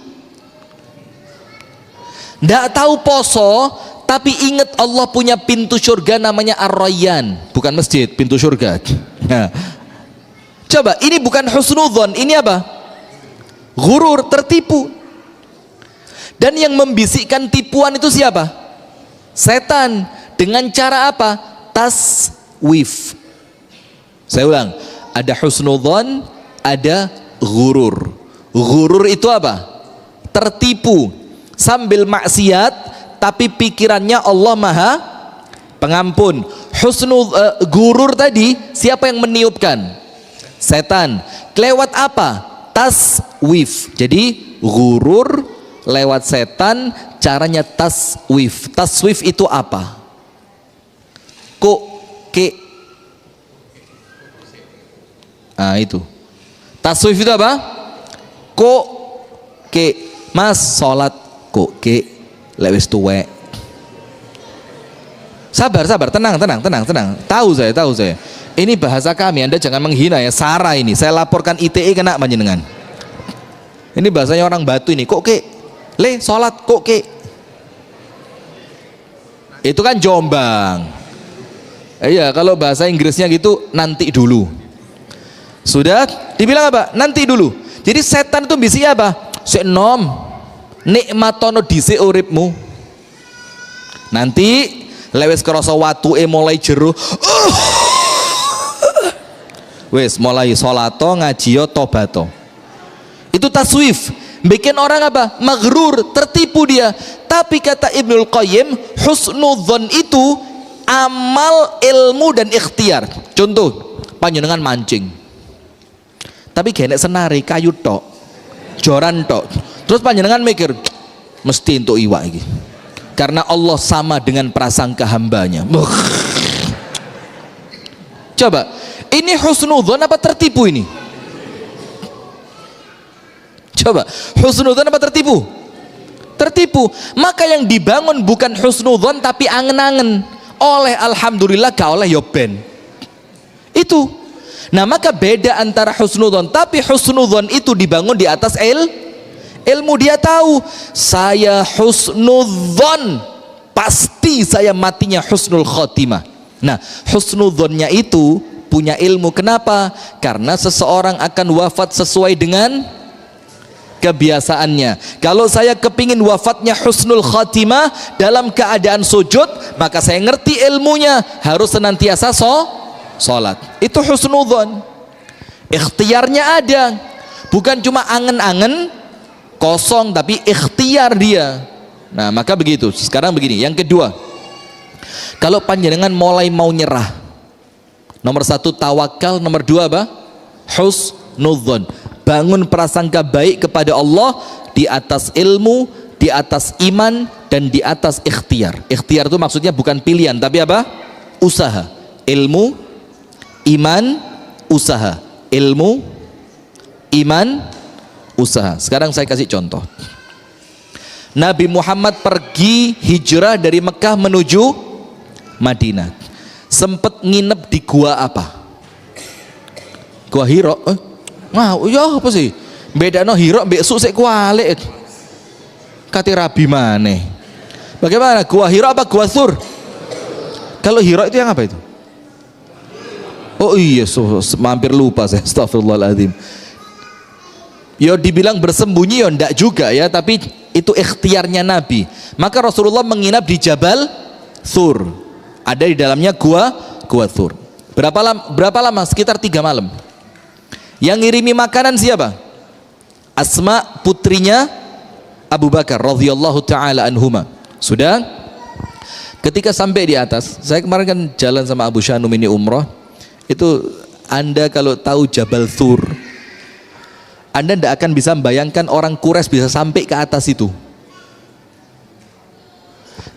Tidak tahu poso tapi ingat Allah punya pintu surga namanya Ar-Rayyan, bukan masjid, pintu surga. Nah, coba, ini bukan husnudzon, ini apa? Ghurur, tertipu. Dan yang membisikkan tipuan itu siapa? Setan. Dengan cara apa? Taswif. Saya ulang, ada husnudzon, ada ghurur. Ghurur itu apa? Tertipu sambil maksiat tapi pikirannya Allah Maha Pengampun. Ghurur tadi siapa yang meniupkan? Setan. Lewat apa? Taswif. Jadi ghurur lewat setan, caranya taswif. Taswif itu apa? Nah itu taswif itu apa? Mas sholat lewis tuwe. Sabar, tenang. Tahu saya. Ini bahasa kami, Anda jangan menghina ya. Sarah ini, saya laporkan ITE kena panjenengan. Ini bahasanya orang Batu ini. Le sholat Itu kan Jombang. Iya, kalau bahasa Inggrisnya gitu, nanti dulu. Sudah dibilang apa? Nanti dulu. Jadi setan itu bisi apa? Sik nom nikmatono dhisik uripmu. Nanti lewes krasa watuke mulai jero. Wes mulai salato, ngajiyo, tobato. Itu taswif. Bikin orang apa? Maghrur, tertipu dia. Tapi kata Ibnul Qayyim, husnudzon itu amal, ilmu dan ikhtiar. Contoh, panjenengan mancing. Tapi genek senari kayu tok. Joran tok. Terus panjenengan mikir, mesti untuk iwak iki. Karena Allah sama dengan prasangka hambanya. Coba, ini husnudzon apa tertipu ini? Coba, husnudzon apa tertipu? Tertipu. Maka yang dibangun bukan husnudzon tapi angen-angen. Oleh alhamdulillah gak oleh yo ben. Itu. Nah, maka beda antara husnudzon, tapi husnudzon itu dibangun di atas ilmu. Dia tahu saya husnudzon, pasti saya matinya husnul khotimah. Nah, husnudzonnya itu punya ilmu. Kenapa? Karena seseorang akan wafat sesuai dengan kebiasaannya. Kalau saya kepingin wafatnya husnul khatimah dalam keadaan sujud, maka saya ngerti ilmunya, harus senantiasa sholat. Itu husnudzon. Ikhtiarnya ada, bukan cuma angen-angen kosong, tapi ikhtiar dia. Nah, maka begitu. Sekarang begini, yang kedua, kalau panjenengan mulai mau nyerah, nomor satu tawakal, nomor dua apa? Husnudzon. Bangun prasangka baik kepada Allah di atas ilmu, di atas iman, dan di atas ikhtiar. Ikhtiar itu maksudnya bukan pilihan, tapi apa? Usaha. Ilmu, iman, usaha. Ilmu, iman, usaha. Sekarang saya kasih contoh. Nabi Muhammad pergi hijrah dari Mekah menuju Madinah. Sempat nginep di gua apa? Gua Hira. Wah, ya apa sih? Bedano Hira mbek suk kualik. Kate rabi maneh. Bagaimana? Gua Hira apa gua Tsur? Kalau Hira itu yang apa itu? Oh iya, mampir lupa saya. Astagfirullahaladzim. Ya dibilang bersembunyi ya ndak juga ya, tapi itu ikhtiarnya Nabi. Maka Rasulullah menginap di Jabal Tsur. Ada di dalamnya gua Tsur. Berapa lama? Sekitar 3 malam. Yang ngirimi makanan siapa? Asma, putrinya Abu Bakar radhiyallahu taala anhuma. Sudah? Ketika sampai di atas, saya kemarin kan jalan sama Abu Shanum ini umroh. Itu Anda kalau tahu Jabal Tsur, Anda tidak akan bisa membayangkan orang Quraisy bisa sampai ke atas itu.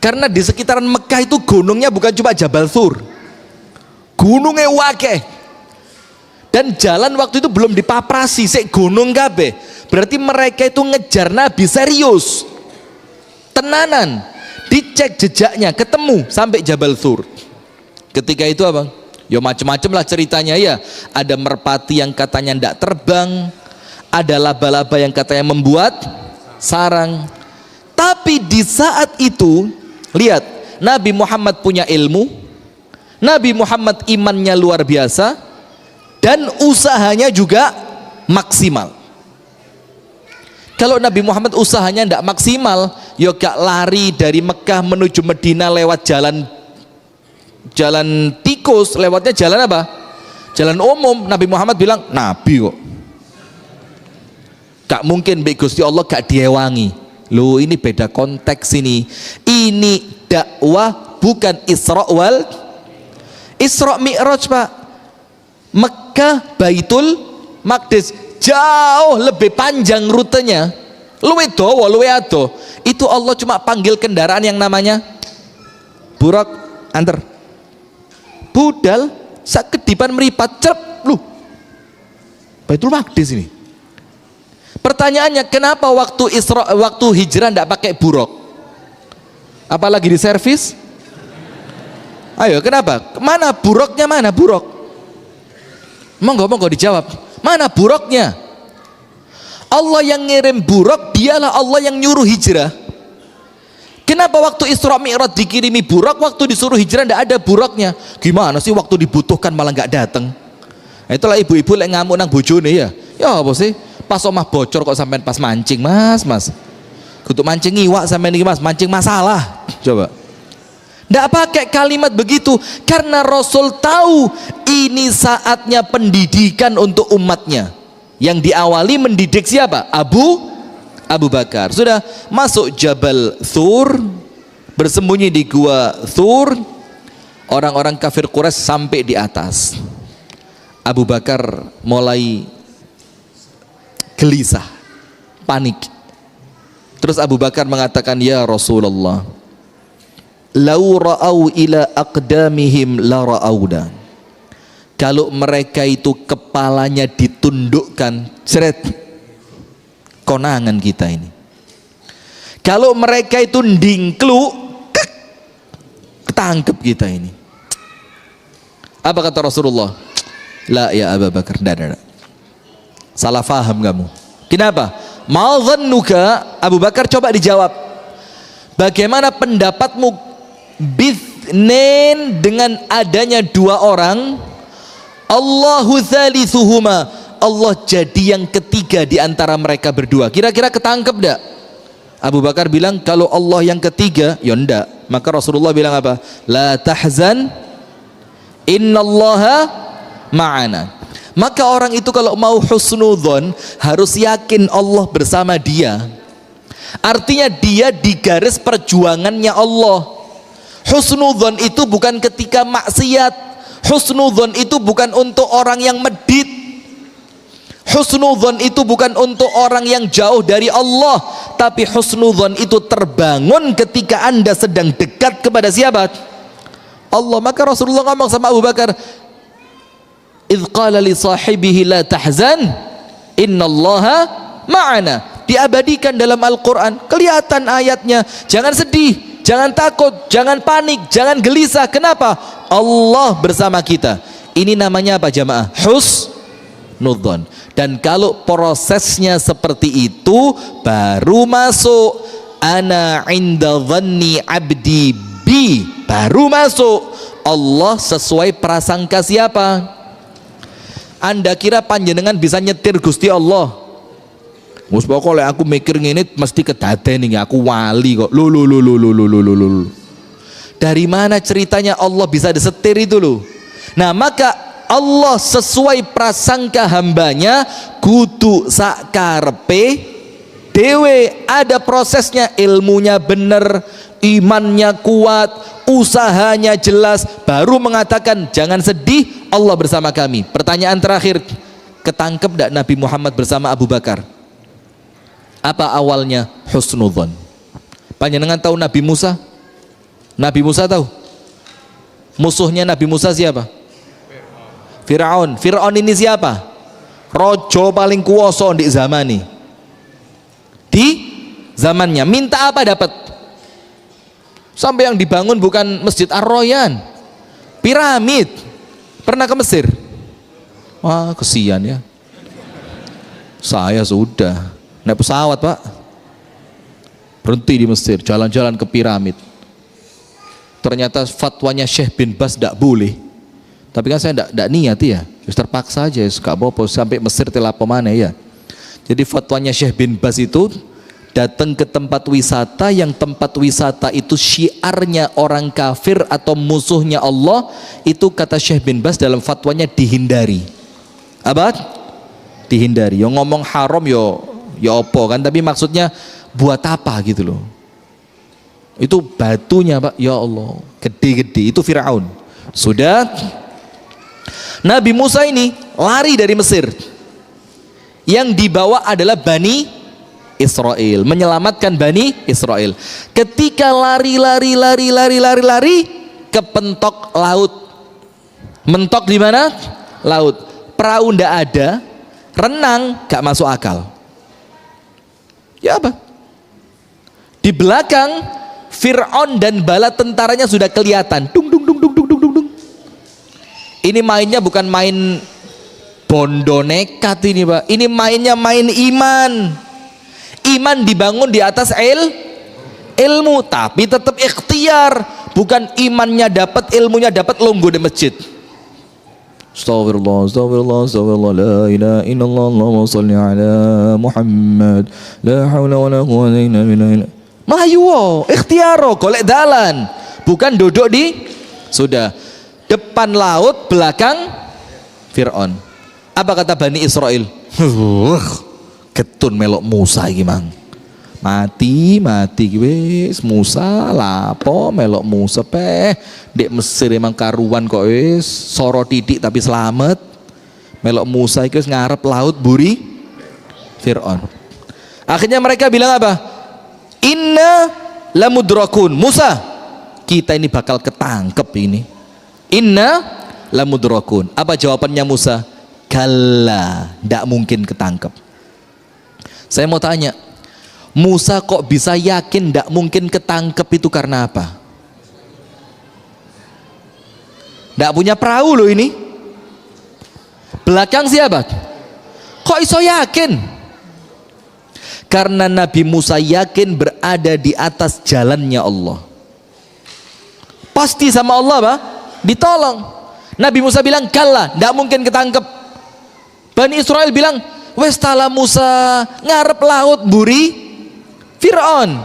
Karena di sekitaran Mekah itu gunungnya bukan cuma Jabal Tsur, gunungnya wakeh. Dan jalan waktu itu belum dipaprasi, sik gunung kabeh. Berarti mereka itu ngejar Nabi serius, tenanan. Dicek jejaknya, ketemu sampai Jabal Tsur. Ketika itu apa? Ya macam-macam lah ceritanya ya. Ada merpati yang katanya ndak terbang, ada laba-laba yang katanya membuat sarang. Tapi di saat itu, lihat, Nabi Muhammad punya ilmu, Nabi Muhammad imannya luar biasa, dan usahanya juga maksimal. Kalau Nabi Muhammad usahanya tidak maksimal, ya gak lari dari Mekah menuju Madinah lewat jalan tikus, lewatnya jalan apa? Jalan umum. Nabi Muhammad bilang, Nabi kok. Gak mungkin Mbak Gusti Allah gak diewangi. Loh, ini beda konteks ini. Ini dakwah bukan Isra Mi'raj, Pak. Mekah, Baitul Maqdis jauh lebih panjang rutenya, luwe dawa, luwe ado. Itu Allah cuma panggil kendaraan yang namanya burak, anter budal sak kedipan meripat cerep lu Baitul Maqdis ini. Pertanyaannya, kenapa waktu hijrah ndak pakai buruk? Apalagi di servis? Ayo, kenapa? Mana buruknya, mana buruk? Monggo dijawab. Mana buruknya? Allah yang ngirim buruk, dialah Allah yang nyuruh hijrah. Kenapa waktu Isra Mi'raj dikirimi burak, waktu disuruh hijrah tidak ada buraknya? Gimana sih waktu dibutuhkan malah nggak datang? Nah, itulah ibu-ibu yang ngamuk nang bojone ya. Ya apa sih? Pas omah bocor kok sampean pas mancing, Mas. Kudu mancing iwak sampean iki, Mas, mancing masalah. Coba. Nggak pakai kalimat begitu karena Rasul tahu ini saatnya pendidikan untuk umatnya. Yang diawali mendidik siapa? Abu Bakar. Sudah masuk Jabal Thur, bersembunyi di gua Thur. Orang-orang kafir Quraisy sampai di atas. Abu Bakar mulai gelisah, panik. Terus Abu Bakar mengatakan, ya Rasulullah, lau ra'au ila aqdamihim la ra'auda. Kalau mereka itu kepalanya ditundukkan, seret, konangan kita ini. Kalau mereka itu ndingklu, ketangkep kita ini. Apa kata Rasulullah? La ya Abu Bakar, tidak. Salah faham kamu. Kenapa? Ma dhannuka, Abu Bakar coba dijawab. Bagaimana pendapatmu bithnain, dengan adanya dua orang, Allahu thalithuhuma, Allah jadi yang ketiga di antara mereka berdua. Kira-kira ketangkep enggak? Abu Bakar bilang kalau Allah yang ketiga, ya enggak. Maka Rasulullah bilang apa? La tahzan, innallaha ma'ana. Maka orang itu kalau mau husnudzon harus yakin Allah bersama dia. Artinya dia di garis perjuangannya Allah. Husnudzon itu bukan ketika maksiat. Husnudzon itu bukan untuk orang yang medit. Husnudzon itu bukan untuk orang yang jauh dari Allah, tapi husnudzon itu terbangun ketika Anda sedang dekat kepada siapa? Allah. Maka Rasulullah ngomong sama Abu Bakar, idh qala li sahibihi la tahzan innallaha ma'ana. Diabadikan dalam Al-Quran, kelihatan ayatnya. Jangan sedih, jangan takut, jangan panik, jangan gelisah. Kenapa? Allah bersama kita. Ini namanya apa jamaah? Husnudzon. Dan kalau prosesnya seperti itu, baru masuk ana inda dhanni abdi bi, baru masuk Allah sesuai prasangka siapa. Anda kira panjenengan bisa nyetir Gusti Allah? Mus pokoknya aku mikir ngene mesti kedaden nih, aku wali kok. Lu. Dari mana ceritanya Allah bisa disetir itu loh? Nah, maka Allah sesuai prasangka hambanya kudu sakarepe dewe, ada prosesnya, ilmunya bener, imannya kuat, usahanya jelas, baru mengatakan jangan sedih, Allah bersama kami. Pertanyaan terakhir, ketangkep tidak Nabi Muhammad bersama Abu Bakar? Apa awalnya? Husnudzon. Panjenengan tahu Nabi Musa? Nabi Musa tahu? Musuhnya Nabi Musa siapa? Fir'aun. Fir'aun ini siapa? Rojo paling kuoso di zaman ini. Di zamannya minta apa dapat? Sampai yang dibangun bukan Masjid Ar-Royan, piramid. Pernah ke Mesir? Wah, kesian ya. Saya sudah naik pesawat, Pak, berhenti di Mesir, jalan-jalan ke piramid. Ternyata fatwanya Syekh bin Bas tidak boleh. Tapi kan saya tidak niat ya, terpaksa aja, gak apa-apa, sampai Mesir telapo mana ya. Jadi fatwanya Syekh bin Bas itu datang ke tempat wisata yang tempat wisata itu syiarnya orang kafir atau musuhnya Allah, itu kata Syekh bin Bas dalam fatwanya dihindari. Apa? Dihindari. Yang ngomong haram ya opo kan, tapi maksudnya buat apa gitu loh. Itu batunya, Pak, ya Allah, gede-gede. Itu Firaun. Sudah, Nabi Musa ini lari dari Mesir. Yang dibawa adalah Bani Israel, menyelamatkan Bani Israel. Ketika lari kepentok laut. Mentok di mana? Laut. Perahu ndak ada, renang gak masuk akal. Ya apa? Di belakang Fir'aun dan bala tentaranya sudah kelihatan. Dung. Ini mainnya bukan main bondo nekat ini, Pak. Ini mainnya main iman. Iman dibangun di atas ilmu, tapi tetap ikhtiar, bukan imannya dapat, ilmunya dapat, longgo di masjid. Astagfirullah, astagfirullah, astagfirullah, la ilaha illallah, Allahumma sholli ala Muhammad, la haula wala quwwata illa billah. Melayu, ikhtiaro, golek dalan, bukan duduk di sudah depan laut, belakang Fir'aun. Apa kata Bani Israel? Ketun melok Musa iki mang. Mati wis Musa lapo melok Musa peh dek Mesir emang karuan kok wis soro titik tapi selamat. Melok Musa iki wis ngarep laut buri Fir'aun. Akhirnya mereka bilang apa? Inna lamudrakun. Musa, kita ini bakal ketangkep ini. Inna lamudrakun. Apa jawabannya Musa? Kalla, ndak mungkin ketangkep. Saya mau tanya, Musa kok bisa yakin ndak mungkin ketangkep itu karena apa? Ndak punya perahu loh ini. Belakang siapa? Kok iso yakin? Karena Nabi Musa yakin berada di atas jalannya Allah. Pasti sama Allah Pak, ditolong. Nabi Musa bilang, kalla, ndak mungkin ketangkep. Bani Israel bilang, wes tala Musa ngarep laut buri Fir'aun.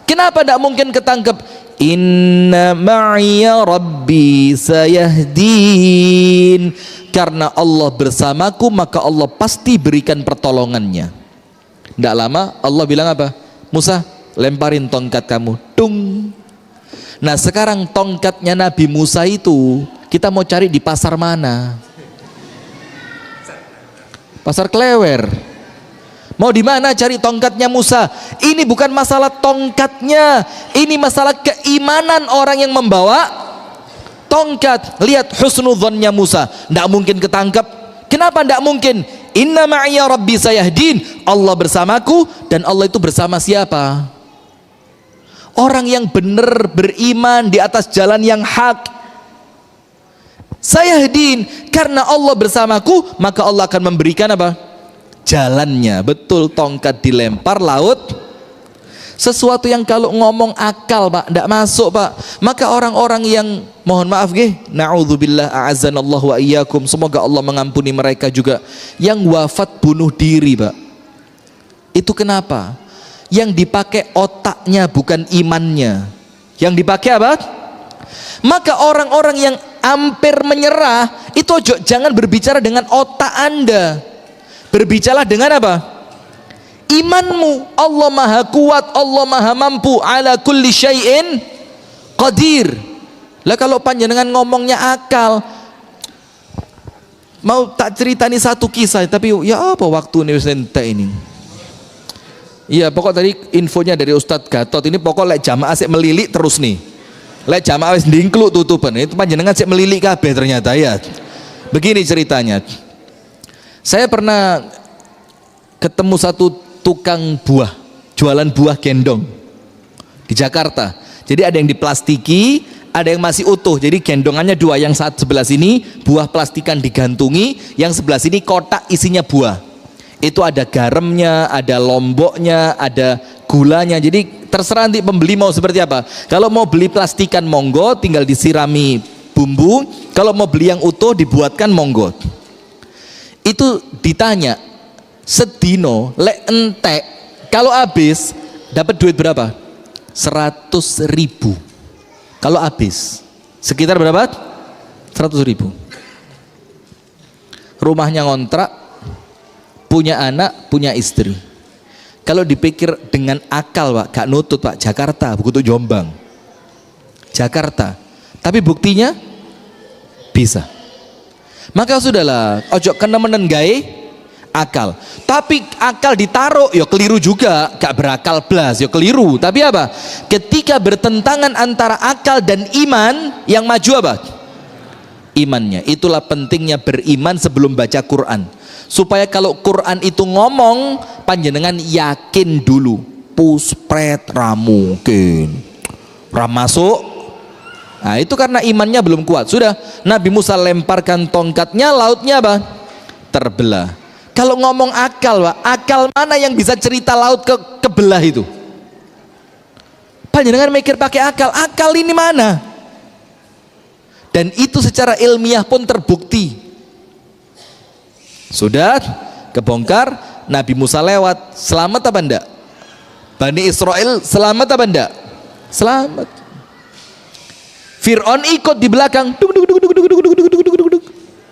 Kenapa ndak mungkin ketangkep? Inna ma'iya rabbi sayahdin. Karena Allah bersamaku, maka Allah pasti berikan pertolongannya. Ndak lama Allah bilang apa? Musa, lemparin tongkat kamu. Tung. Nah sekarang tongkatnya Nabi Musa itu kita mau cari di pasar mana? Pasar Klewer. Mau di mana cari tongkatnya Musa? Ini bukan masalah tongkatnya, ini masalah keimanan orang yang membawa tongkat. Lihat husnudzonnya Musa, ndak mungkin ketangkep. Kenapa ndak mungkin? Inna ma'iya rabbi sayahdin. Allah bersamaku, dan Allah itu bersama siapa? Orang yang benar beriman di atas jalan yang hak. Sayahdin, karena Allah bersamaku, maka Allah akan memberikan apa? Jalannya. Betul, tongkat dilempar laut. Sesuatu yang kalau ngomong akal Pak, tidak masuk Pak. Maka orang-orang yang, mohon maaf na'udzubillah, a'azzanallahu wa iyyakum, semoga Allah mengampuni mereka juga, yang wafat bunuh diri Pak. Itu kenapa? Yang dipakai otaknya bukan imannya. Yang dipakai apa? Maka orang-orang yang hampir menyerah itu jangan berbicara dengan otak Anda. Berbicara dengan apa? Imanmu. Allah maha kuat, Allah maha mampu, ala kulli syai'in qadir. Lah kalau panjenengan ngomongnya akal, mau tak ceritani satu kisah, tapi ya apa waktu ini ini. Iya, pokok tadi infonya dari Ustadz Gatot ini, pokok lek jamaah sik melilik terus nih. Lek jamaah wis ndingkluk tutupan, itu panjenengan sik melilik kabeh ternyata ya. Begini ceritanya. Saya pernah ketemu satu tukang buah, jualan buah gendong di Jakarta. Jadi ada yang diplastiki, ada yang masih utuh. Jadi gendongannya dua, yang saat sebelah sini buah plastikan digantungi, yang sebelah sini kotak isinya buah. Itu ada garamnya, ada lomboknya, ada gulanya. Jadi terserah nanti pembeli mau seperti apa. Kalau mau beli plastikan monggo, tinggal disirami bumbu. Kalau mau beli yang utuh dibuatkan monggo. Itu ditanya, sedino lek entek kalau habis dapat duit berapa? 100.000. Kalau habis sekitar berapa? 100.000. Rumahnya ngontrak, punya anak, punya istri. Kalau dipikir dengan akal Pak, gak nutut Pak, Jakarta, buku Jombang, Jakarta. Tapi buktinya bisa. Maka sudahlah, ojo kena menen gawe akal. Tapi akal ditaruh, ya keliru juga, gak berakal blas, ya keliru. Tapi apa? Ketika bertentangan antara akal dan iman, yang maju apa? Imannya. Itulah pentingnya beriman sebelum baca Quran. Supaya kalau Quran itu ngomong, panjenengan yakin dulu. Puspret ramungkin, ramasuk. Nah itu karena imannya belum kuat. Sudah, Nabi Musa lemparkan tongkatnya, lautnya apa? Terbelah. Kalau ngomong akal Pak, akal mana yang bisa cerita laut kebelah itu? Panjenengan mikir pakai akal, akal ini mana? Dan itu secara ilmiah pun terbukti. Sudah kebongkar, Nabi Musa lewat, selamat apa enggak? Bani Israel selamat apa enggak? Selamat. Fir'aun ikut di belakang,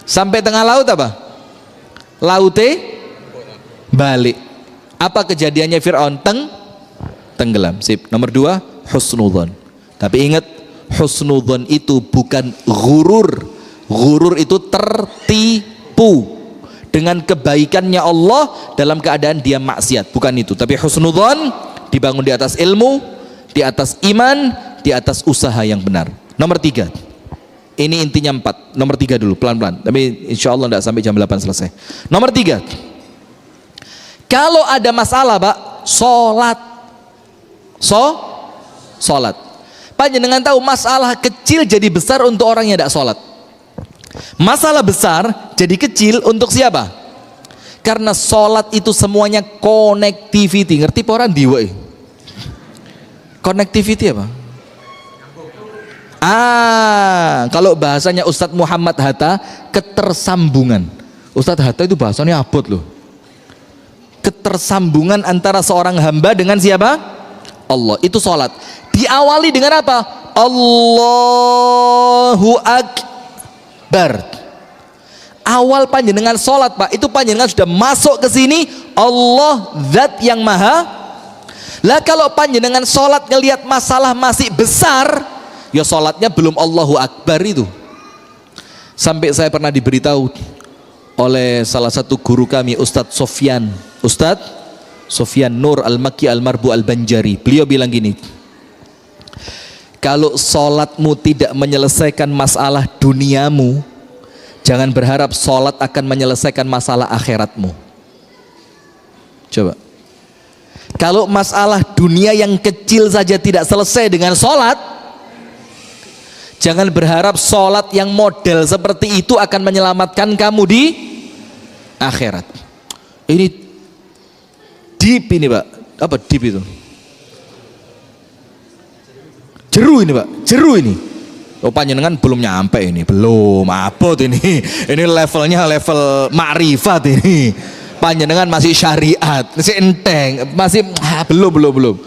sampai tengah laut apa? Laute balik. Apa kejadiannya Fir'aun? Tenggelam. Sip. Nomor 2, husnudzon. Tapi ingat, husnudzon itu bukan ghurur. Ghurur itu tertipu dengan kebaikannya Allah dalam keadaan dia maksiat. Bukan itu. Tapi husnudzon dibangun di atas ilmu, di atas iman, di atas usaha yang benar. Nomor 3. Ini intinya 4. Nomor 3 dulu, pelan-pelan. Tapi insya Allah tidak sampai jam 8 selesai. Nomor 3. Kalau ada masalah, Pak, sholat. Panjenengan tahu masalah kecil jadi besar untuk orang yang tidak sholat. Masalah besar jadi kecil untuk siapa? Karena sholat itu semuanya connectivity. Ngerti orang diwa? Connectivity apa? Kalau bahasanya Ustadz Muhammad Hatta, ketersambungan. Ustadz Hatta itu bahasanya abot loh. Ketersambungan antara seorang hamba dengan siapa? Allah. Itu sholat. Diawali dengan apa? Allahu Akbar. Awal panjenengan sholat, Pak, itu panjenengan sudah masuk ke sini. Allah zat yang maha. Lah kalau panjenengan sholat ngelihat masalah masih besar, ya sholatnya belum Allahu Akbar itu. Sampai saya pernah diberitahu oleh salah satu guru kami, Ustadz Sofyan Nur Al-Makki Al-Marbu Al-Banjari. Beliau bilang gini, kalau sholatmu tidak menyelesaikan masalah duniamu, jangan berharap sholat akan menyelesaikan masalah akhiratmu. Coba, kalau masalah dunia yang kecil saja tidak selesai dengan sholat, jangan berharap sholat yang model seperti itu akan menyelamatkan kamu di akhirat. Ini deep ini, Pak. Apa deep itu? Jeru ini, Pak. Jeru ini. Oh, panjenengan belum nyampe ini. Belum. Apa ini? Ini levelnya level makrifat ini. Panjenengan masih syariat, masih enteng, masih belum.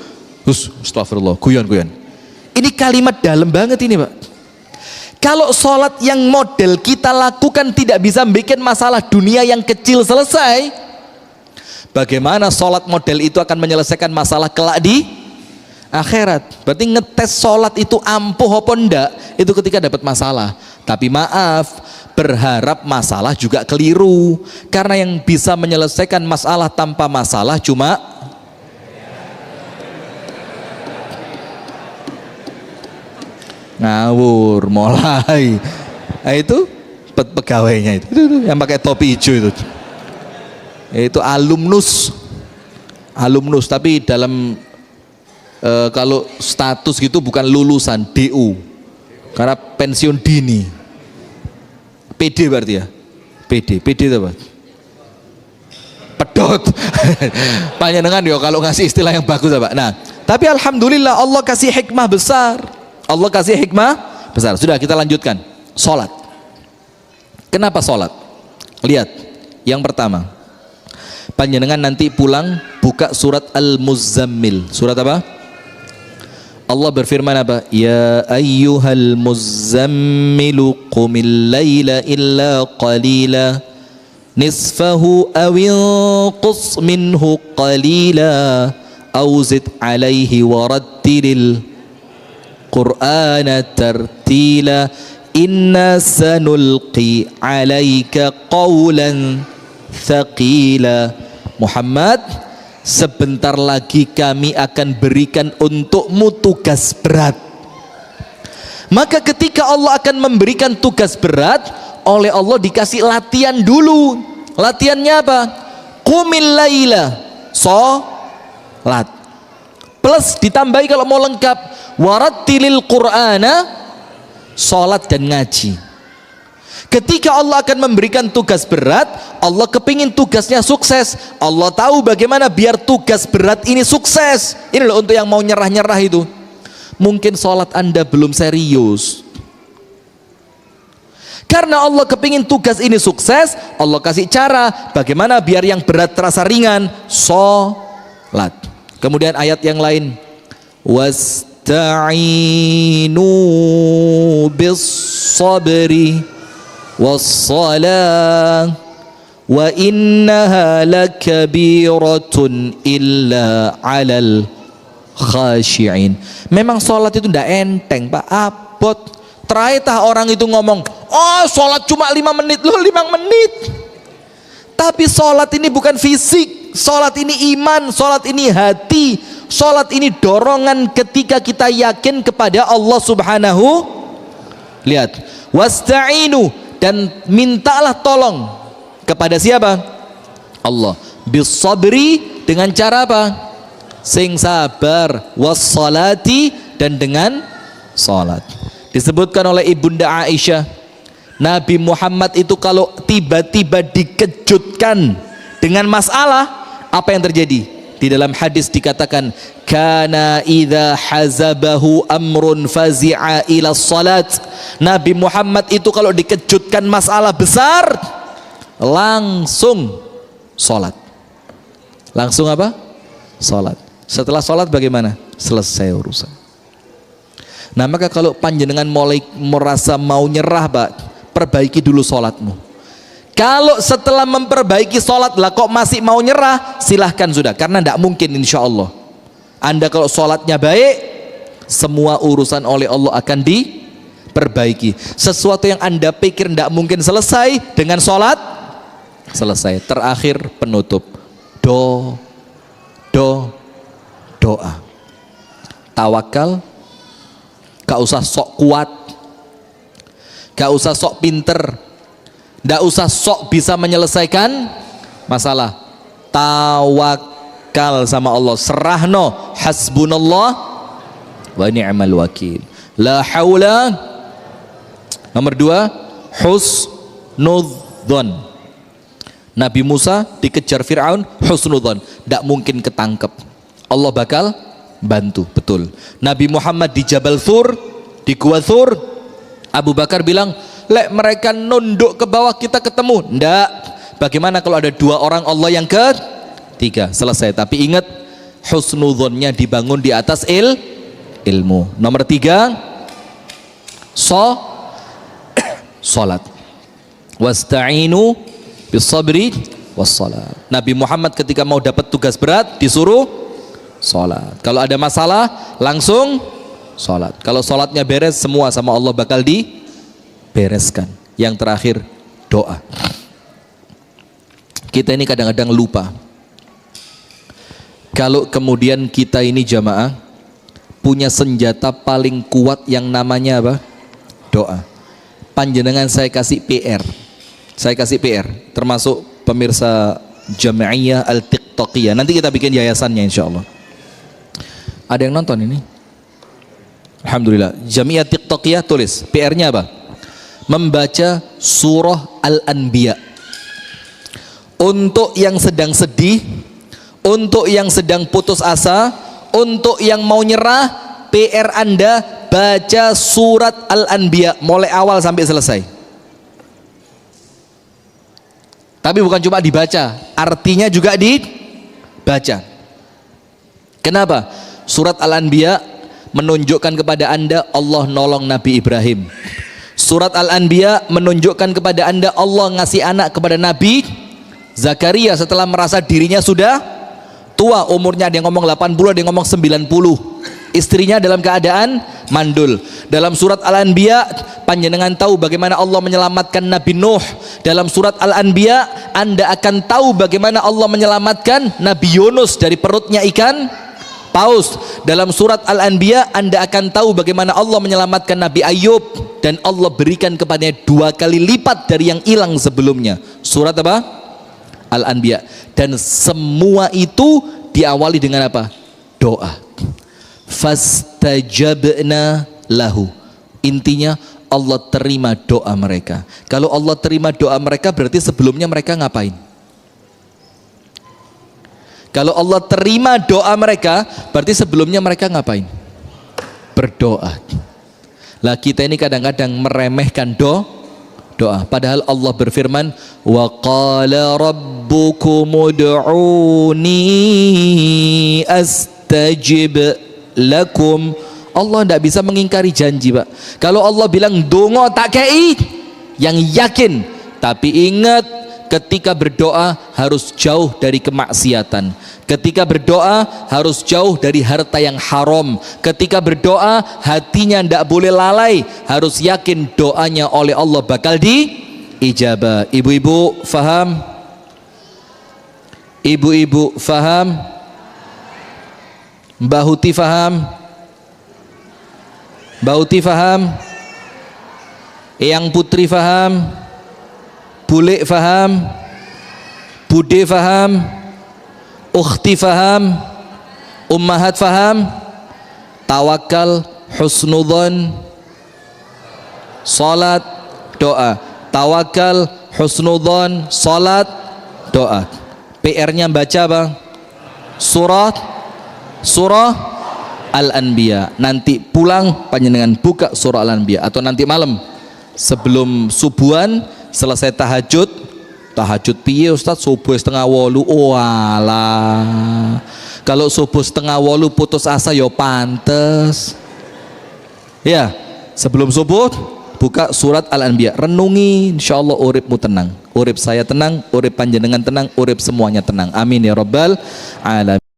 Astagfirullah. Guyon. Ini kalimat dalam banget ini, Pak. Kalau sholat yang model kita lakukan tidak bisa bikin masalah dunia yang kecil selesai, bagaimana sholat model itu akan menyelesaikan masalah kelak di akhirat? Berarti ngetes sholat itu ampuh apa enggak, itu ketika dapat masalah. Tapi maaf, berharap masalah juga keliru. Karena yang bisa menyelesaikan masalah tanpa masalah cuma ngawur mulai. Nah, itu pegawainya itu yang pakai topi hijau itu alumnus, tapi dalam kalau status gitu bukan lulusan DU karena pensiun dini. PD berarti ya, PD itu apa? Pedot. Panjenengan yo kalau ngasih istilah yang bagus apa. Nah, tapi alhamdulillah Allah kasih hikmah besar. Sudah, kita lanjutkan. Sholat. Kenapa sholat? Lihat, yang pertama, panjenengan nanti pulang buka surat Al-Muzammil. Surat apa? Allah berfirman apa? Ya ayyuhal muzammilu qumil laila illa qalila nisfahu awinqus minhu qalila awzid alaihi warattilil Qur'ana tartila inna sanulqi alaika qawlan thaqila. Muhammad, sebentar lagi kami akan berikan untukmu tugas berat. Maka ketika Allah akan memberikan tugas berat, oleh Allah dikasih latihan dulu. Latihannya apa? Qumil laila, sholat. Plus ditambahi kalau mau lengkap, warattilil Qur'ana, sholat dan ngaji. Ketika Allah akan memberikan tugas berat, Allah kepingin tugasnya sukses. Allah tahu bagaimana biar tugas berat ini sukses. Ini loh untuk yang mau nyerah-nyerah itu. Mungkin sholat Anda belum serius. Karena Allah kepingin tugas ini sukses, Allah kasih cara bagaimana biar yang berat terasa ringan. Sholat. Kemudian ayat yang lain, wasta'inu bis sabri wassalah wa innaha lakabiratun illa 'alal khashi'in. Memang sholat itu ndak enteng, Pak, abot. Terakhir orang itu ngomong, oh sholat cuma 5 menit, loh 5 menit. Tapi sholat ini bukan fisik, sholat ini iman, sholat ini hati, sholat ini dorongan ketika kita yakin kepada Allah subhanahu. Lihat, wasta'inu, dan mintalah tolong kepada siapa? Allah. Bisabri, dengan cara apa? Sing sabar, wassalati, dan dengan salat. Disebutkan oleh Ibunda Aisyah, Nabi Muhammad itu kalau tiba-tiba dikejutkan dengan masalah, apa yang terjadi? Di dalam hadis dikatakan, kana idza hazabahu amrun fazi'a ila salat. Nabi Muhammad itu kalau dikejutkan masalah besar, langsung salat. Langsung apa? Salat. Setelah salat bagaimana? Selesai urusan. Nah, maka kalau panjenengan mulai merasa mau nyerah, Pak, perbaiki dulu sholatmu. Kalau setelah memperbaiki sholat lah kok masih mau nyerah, silahkan sudah, karena tidak mungkin insya Allah. Anda kalau sholatnya baik, semua urusan oleh Allah akan diperbaiki. Sesuatu yang Anda pikir tidak mungkin selesai, dengan sholat selesai. Terakhir penutup, doa. Tawakal. Gak usah sok kuat, gak usah sok pinter, gak usah sok bisa menyelesaikan masalah. Tawakal sama Allah, serahno, hasbunallah wa ni'mal wakil, la haula. Nomor 2, husnudzon. Nabi Musa dikejar Fir'aun, husnudzon, gak mungkin ketangkep, Allah bakal bantu, betul. Nabi Muhammad di Jabal Thur, di Gua Thur, Abu Bakar bilang, lek mereka nunduk ke bawah kita ketemu. Ndak. Bagaimana kalau ada 2 orang Allah yang ketiga? Selesai. Tapi ingat, husnudzonnya dibangun di atas ilmu. Nomor 3, salat. Wasta'inu bisabri wassalat. Nabi Muhammad ketika mau dapat tugas berat disuruh sholat. Kalau ada masalah langsung sholat. Kalau sholatnya beres, semua sama Allah bakal dibereskan. Yang terakhir, doa. Kita ini kadang-kadang lupa kalau kemudian kita ini jamaah punya senjata paling kuat yang namanya apa? Doa. Panjenengan saya kasih PR, termasuk pemirsa Jami'iyah Al-Tiqtaqiyah. Nanti kita bikin yayasannya insya Allah. Ada yang nonton ini? Alhamdulillah. Jami'iyah Tiqtaqiyah, tulis PR-nya apa? Membaca surah Al-Anbiya. Untuk yang sedang sedih, untuk yang sedang putus asa, untuk yang mau nyerah, PR Anda baca surat Al-Anbiya mulai awal sampai selesai. Tapi bukan cuma dibaca, artinya juga dibaca. Kenapa? Surat Al-Anbiya menunjukkan kepada Anda Allah nolong Nabi Ibrahim. Surat Al-Anbiya menunjukkan kepada Anda Allah ngasih anak kepada Nabi Zakaria setelah merasa dirinya sudah tua, umurnya ada yang ngomong 80, ada yang ngomong 90. Istrinya dalam keadaan mandul. Dalam surat Al-Anbiya panjenengan tahu bagaimana Allah menyelamatkan Nabi Nuh. Dalam surat Al-Anbiya Anda akan tahu bagaimana Allah menyelamatkan Nabi Yunus dari perutnya ikan paus. Dalam surat Al-Anbiya Anda akan tahu bagaimana Allah menyelamatkan Nabi Ayub dan Allah berikan kepadanya 2 kali lipat dari yang hilang sebelumnya. Surat apa? Al-Anbiya. Dan semua itu diawali dengan apa? Doa. Fastajabna lahu. Intinya Allah terima doa mereka. Kalau Allah terima doa mereka berarti sebelumnya mereka ngapain? Kalau Allah terima doa mereka, berarti sebelumnya mereka ngapain? berdoa. Lah kita ini kadang-kadang meremehkan doa. Padahal Allah berfirman, wa qala rabbukum ud'uni astajib lakum. Allah tidak bisa mengingkari janji, Pak. Kalau Allah bilang dongo tak kei, yang yakin. Tapi ingat, ketika berdoa harus jauh dari kemaksiatan. Ketika berdoa harus jauh dari harta yang haram. Ketika berdoa hatinya tidak boleh lalai, harus yakin doanya oleh Allah bakal diijabah. Ibu-ibu faham? Ibu-ibu faham? Mbak Huti faham? Mbak Huti faham? Eyang Putri faham? Bule faham? Bude faham? Ukhti faham? Ummahat faham? Tawakal, husnudzon, salat, doa. Tawakal, husnudzon, salat, doa. PR-nya baca apa? Surah Al-Anbiya. Nanti pulang panjenengan buka surah Al-Anbiya, atau nanti malam sebelum subuhan selesai tahajud piye Ustaz? Subuh setengah 8. Walah, kalau subuh setengah 8 putus asa ya pantes ya. Sebelum subuh buka surat Al-Anbiya, renungi, insyaallah uripmu tenang, urip saya tenang, urip panjenengan tenang, urip semuanya tenang. Amin ya rabbal alamin.